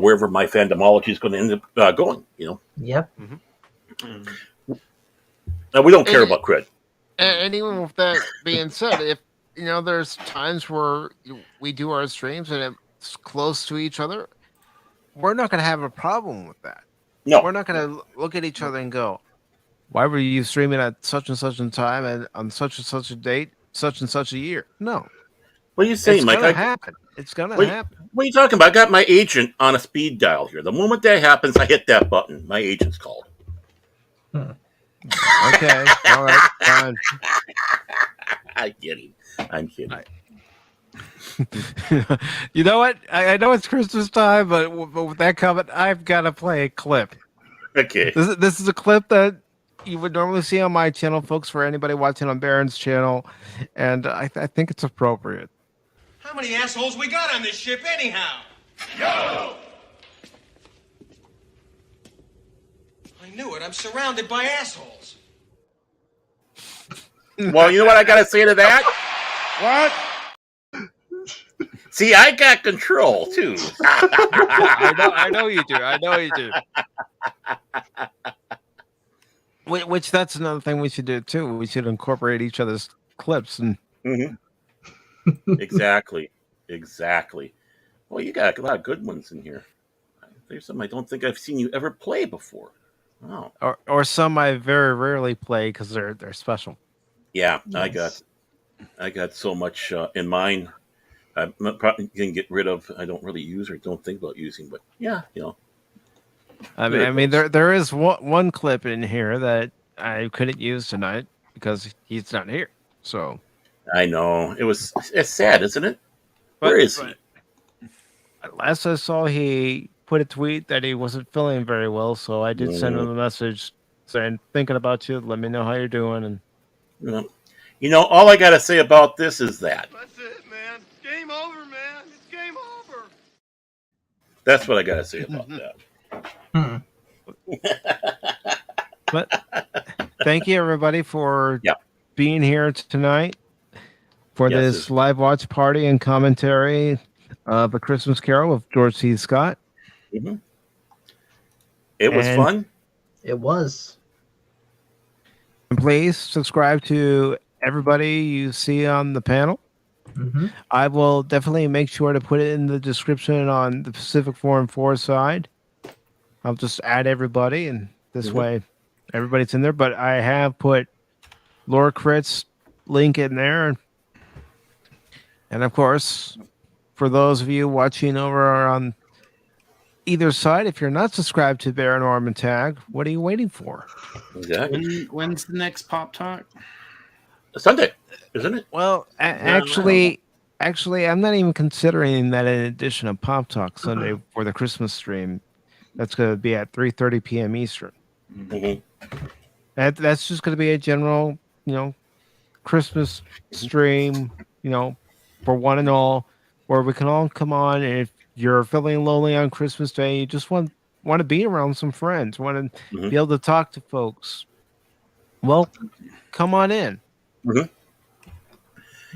wherever my Fandomology is going to end up going. Yep. Now we don't care about cred. And even with that being said, there's times where we do our streams and it's close to each other. We're not going to have a problem with that. No. We're not going to look at each other and go, why were you streaming at such and such a time and on such and such a date, such and such a year? No. What are you saying, It's Mike? going to happen. It's going to happen. What are you talking about? I got my agent on a speed dial here. The moment that happens, I hit that button. My agent's called. Okay. All right. Fine. I'm kidding. You know what? I know it's Christmas time, but with that comment, I've got to play a clip. Okay. This is a clip that you would normally see on my channel, folks, for anybody watching on Baron's channel, and I think it's appropriate. How many assholes we got on this ship anyhow? Yo! I knew it. I'm surrounded by assholes. Well, you know what I got to say to that? What? See, I got control, too. I know you do. Which that's another thing we should do, too. We should incorporate each other's clips. And Exactly. Well, you got a lot of good ones in here. There's some I don't think I've seen you ever play before. Oh. Or some I very rarely play because they're special. Yeah, Yes. I got so much in mine. I'm probably going to get rid of. I don't really use or don't think about using, but yeah, I mean, there is one clip in here that I couldn't use tonight because he's not here. So I know it's sad, isn't it? Where is he? Last I saw, he put a tweet that he wasn't feeling very well, so I did send him a message saying, "Thinking about you. Let me know how you're doing." And all I got to say about this is that. That's it, man. Game over, man. It's game over. That's what I got to say about that. But thank you, everybody, for being here tonight for this live watch party and commentary of A Christmas Carol with George C. Scott. Mm-hmm. It was fun. It was. And please subscribe to everybody you see on the panel. Mm-hmm. I will definitely make sure to put it in the description on the PACIFIC414 side. I'll just add everybody, and this way everybody's in there. But I have put Laura Crit's link in there. And of course, for those of you watching over on either side, if you're not subscribed to Baron Orman Tagge, what are you waiting for? Exactly. When's the next Pop Talk? Sunday, isn't it? Well, actually, I'm not even considering that in addition of Pop Talk Sunday for the Christmas stream. That's going to be at 3:30 p.m. Eastern. Mm-hmm. That's just going to be a general, Christmas stream, for one and all, where we can all come on. And if you're feeling lonely on Christmas Day, you just want to be around some friends, want to be able to talk to folks. Well, come on in. Mm-hmm.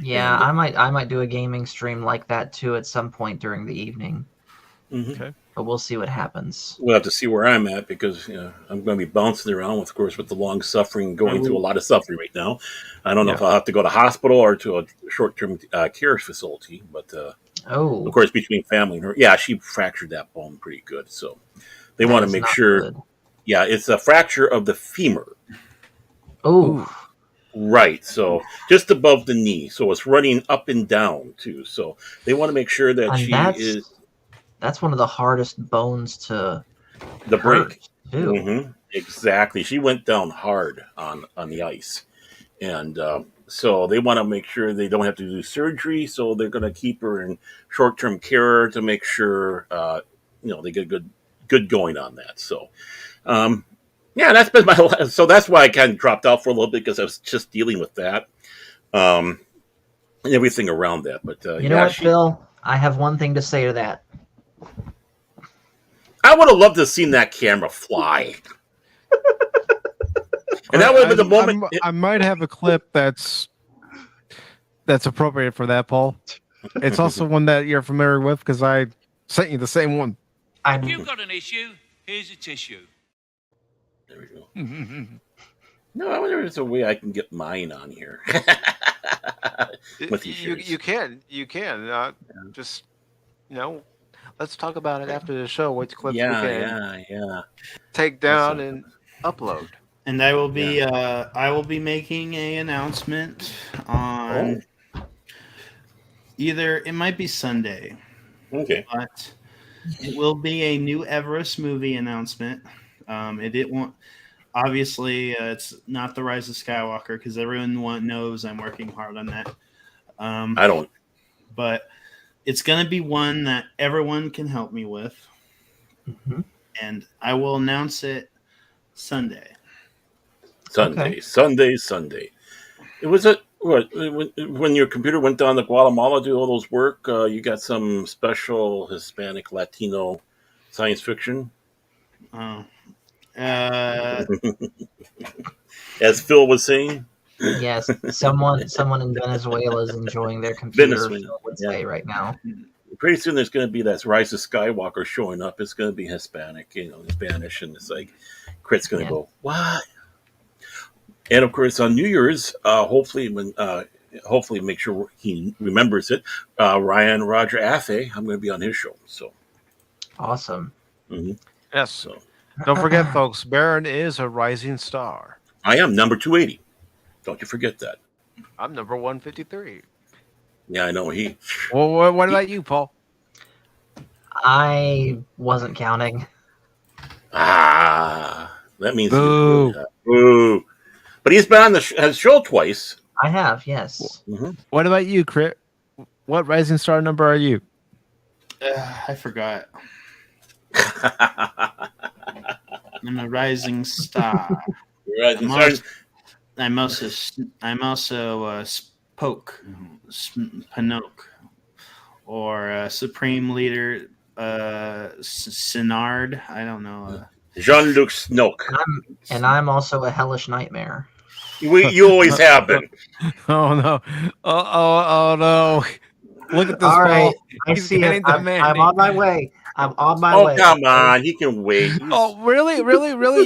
Yeah, I might do a gaming stream like that too at some point during the evening. Mm-hmm. Okay. But we'll see what happens. We'll have to see where I'm at because I'm going to be bouncing around, of course, with the long suffering, going through a lot of suffering right now. I don't know if I'll have to go to hospital or to a short-term care facility, but of course, between family and her, she fractured that bone pretty good. So they want to make sure. Good. Yeah, it's a fracture of the femur. Oh. Right, so just above the knee. So it's running up and down, too. So they want to make sure that That's one of the hardest bones to break. Too. Mm-hmm. Exactly. She went down hard on the ice. And so they want to make sure they don't have to do surgery. So they're going to keep her in short-term care to make sure, they get good going on that. So, that's been so that's why I kind of dropped out for a little bit because I was just dealing with that and everything around that. But you know what, Phil? I have one thing to say to that. I would have loved to have seen that camera fly. And that would have been the moment. I might have a clip that's appropriate for that, Paul. It's also one that you're familiar with because I sent you the same one. If you've got an issue, here's a tissue. There we go. No, I wonder if there's a way I can get mine on here. With these You shows. you can just let's talk about it after the show. Which clips we Yeah, can yeah. take down Awesome. and upload. And I will be making a announcement on either it might be Sunday, Okay. but it will be a new Everest movie announcement. It won't obviously it's not the Rise of Skywalker because everyone knows I'm working hard on that. I don't. But it's going to be one that everyone can help me with, and I will announce it Sunday. Sunday. It was when your computer went down to Guatemala to do all those work. You got some special Hispanic Latino science fiction. Oh. As Phil was saying. Yes, someone in Venezuela is enjoying their computer. Phil would say right now. Pretty soon there's going to be that Rise of Skywalker showing up. It's going to be Hispanic, Spanish, and it's like Crit's going to go, what? And of course on New Year's, hopefully make sure he remembers it. Ryan Roger Athe, I'm going to be on his show. So awesome. Mm-hmm. Yes. So don't forget, folks. Baron is a rising star. I am number 280. Don't you forget that. I'm number 153. Yeah, I know. Well, what about you, Paul? I wasn't counting. That means boo. Boo. But he's been on his show twice. I have, yes. Mm-hmm. What about you, Crit? What rising star number are you? I forgot. I'm a rising star. Rising star. I'm also Spoke, Panoke, or Supreme Leader Sinard. I don't know. Jean-Luc Snoke. I'm also a hellish nightmare. You always have been. Oh no! Oh no! Look at this. All right, Paul. I see it. I'm on my way. I'm on my way. Oh come on! He can wait. Oh really?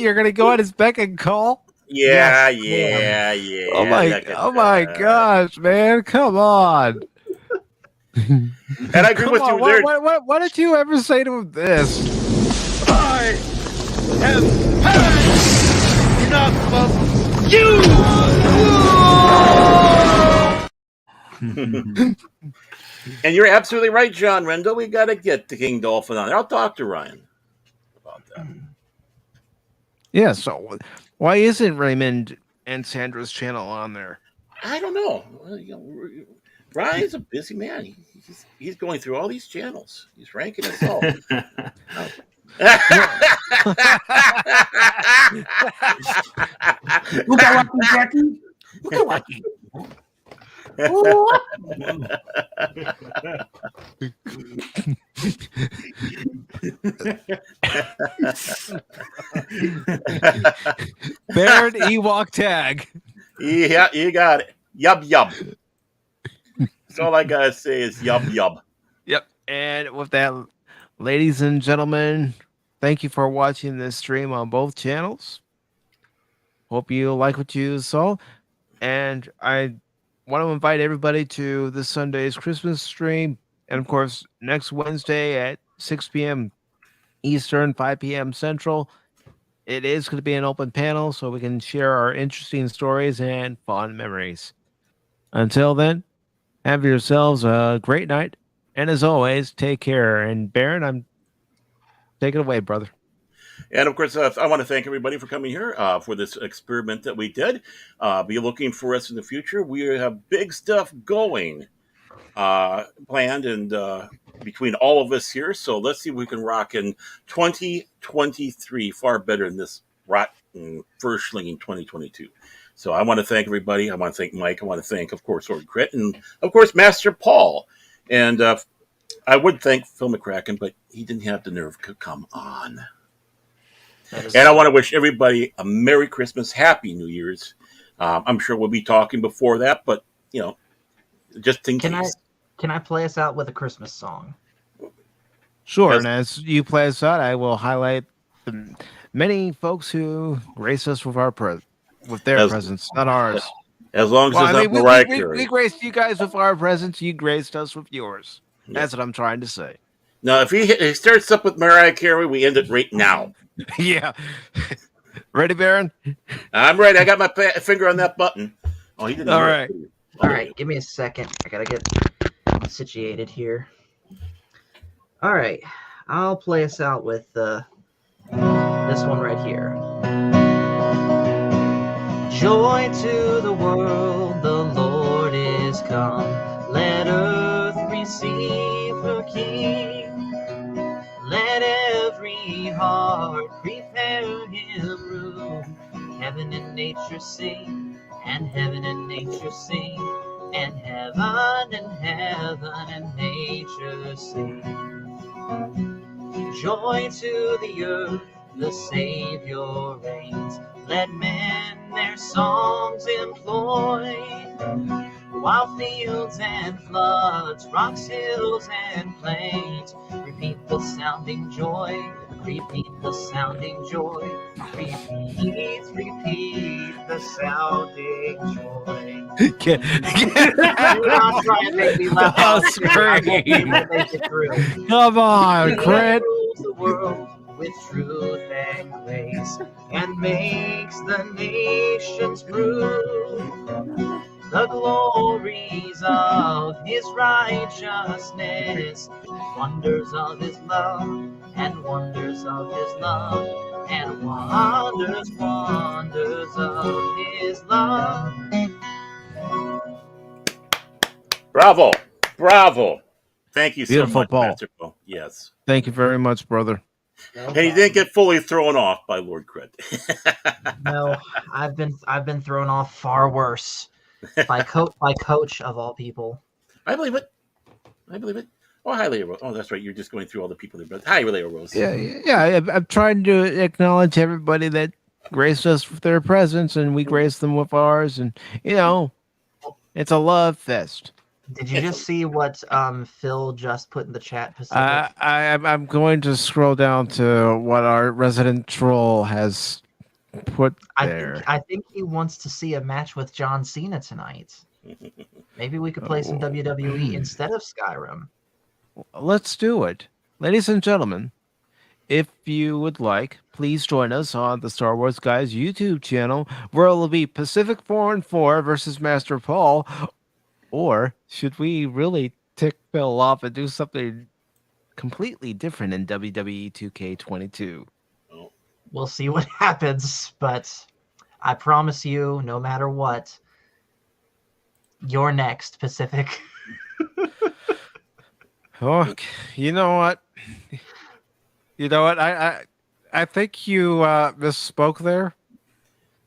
You're gonna go at his beck and call? Yeah. Oh my gosh, man! Come on. And I agree with you there. Why did you ever say to him this? I have had enough of you! And you're absolutely right, John Rendell. We got to get the King Dolphin on there. I'll talk to Ryan about that. Yeah, so why isn't Raymond and Sandra's channel on there? I don't know. Ryan's a busy man. He's going through all these channels. He's ranking us all. Baron Ewok tag. Yeah, you got it. Yub. That's all I gotta say is yub. Yep. And with that, ladies and gentlemen, thank you for watching this stream on both channels. Hope you like what you saw. And I want to invite everybody to this Sunday's Christmas stream. And of course, next Wednesday at 6 p.m. Eastern, 5 p.m. Central. It is going to be an open panel so we can share our interesting stories and fond memories. Until then, have yourselves a great night. And as always, take care. And Baron, take it away, brother. And of course, I want to thank everybody for coming here for this experiment that we did. Be looking for us in the future. We have big stuff going planned and between all of us here. So let's see if we can rock in 2023 far better than this rotten first slinging 2022. So I want to thank everybody. I want to thank Mike. I want to thank, of course, Lord Crit, and of course, Master Paul. And I would thank Phil McCracken, but he didn't have the nerve to come on. And I want to wish everybody a Merry Christmas, Happy New Year's. I'm sure we'll be talking before that, but just in case. Can I play us out with a Christmas song? Sure. Yes. And as you play us out, I will highlight the many folks who grace us with their presence, not ours. As long as Well, it's I not mean, we, Mariah we, we, Carey. we graced you guys with our presents. You graced us with yours. Yeah. That's what I'm trying to say. Now, if he starts up with Mariah Carey, we end it right now. Yeah. Ready, Baron? I'm ready. I got my finger on that button. Oh, he didn't. All hear right. it. All right, give me a second. I gotta get situated here. All right, I'll play us out with this one right here. Joy to the world, the Lord is come. Let earth receive her King. Let every heart prepare him room. Heaven and nature sing, and heaven and nature sing, and heaven and nature sing. Joy to the earth, the Savior reigns. Let men their songs employ, while fields and floods, rocks, hills, and plains repeat the sounding joy, repeat the sounding joy, repeat the sounding joy. Get Do not try and make me laugh. Oh, I won't be scream. able to make it through. Come on, He Crit. rules the world with truth and grace, and makes the nations prove the glories of his righteousness, wonders of his love, and wonders of his love, and wonders of his love. Bravo. Bravo. Thank you Beautiful, so much, Paul. Master Paul. Yes. Thank you very much, brother. And he didn't get fully thrown off by Lord Crit. No, I've been thrown off far worse by coach of all people. I believe it. Oh, hi, Leah Rose. Oh, that's right. You're just going through all the people there. But hi, Leah Rose. Yeah. I'm trying to acknowledge everybody that graced us with their presents, and we graced them with ours, and it's a love fest. Did you just see what Phil just put in the chat, Pacific? I'm going to scroll down to what our resident troll has put there. I think he wants to see a match with John Cena tonight. Maybe we could play some WWE instead of Skyrim. Let's do it. Ladies and gentlemen, if you would like, please join us on the Star Wars Guys YouTube channel, where it will be PACIFIC414 versus Master Paul. Or should we really tick Phil off and do something completely different in WWE 2K22? We'll see what happens, but I promise you, no matter what, you're next, Pacific. Okay, you know what? I think you misspoke there,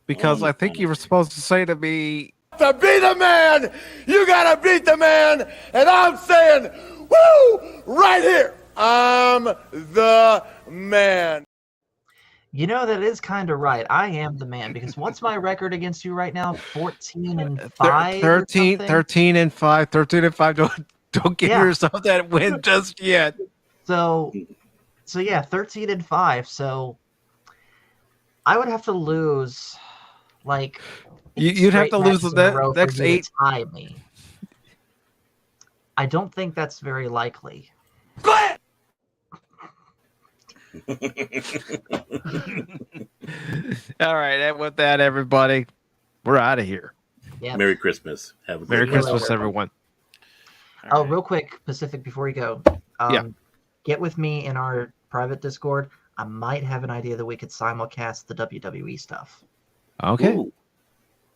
because I think you were supposed to say to me, To be the man, you gotta beat the man, and I'm saying, woo, right here, I'm the man. You know, that is kind of right. I am the man, because what's my record against you right now? 14-5? 13 and 5. 13 and 5. Don't give Yeah. yourself that win just yet. So yeah, 13-5. So I would have to lose like You'd have straight to lose matches the in a row for next you to 8. tie me. I don't think that's very likely. All right, and with that, everybody, we're out of here. Yeah. Merry Christmas. Have a Merry great Christmas, later. everyone. Oh, real quick, Pacific, before you go, Yeah. get with me in our private Discord. I might have an idea that we could simulcast the WWE stuff. Okay. Ooh.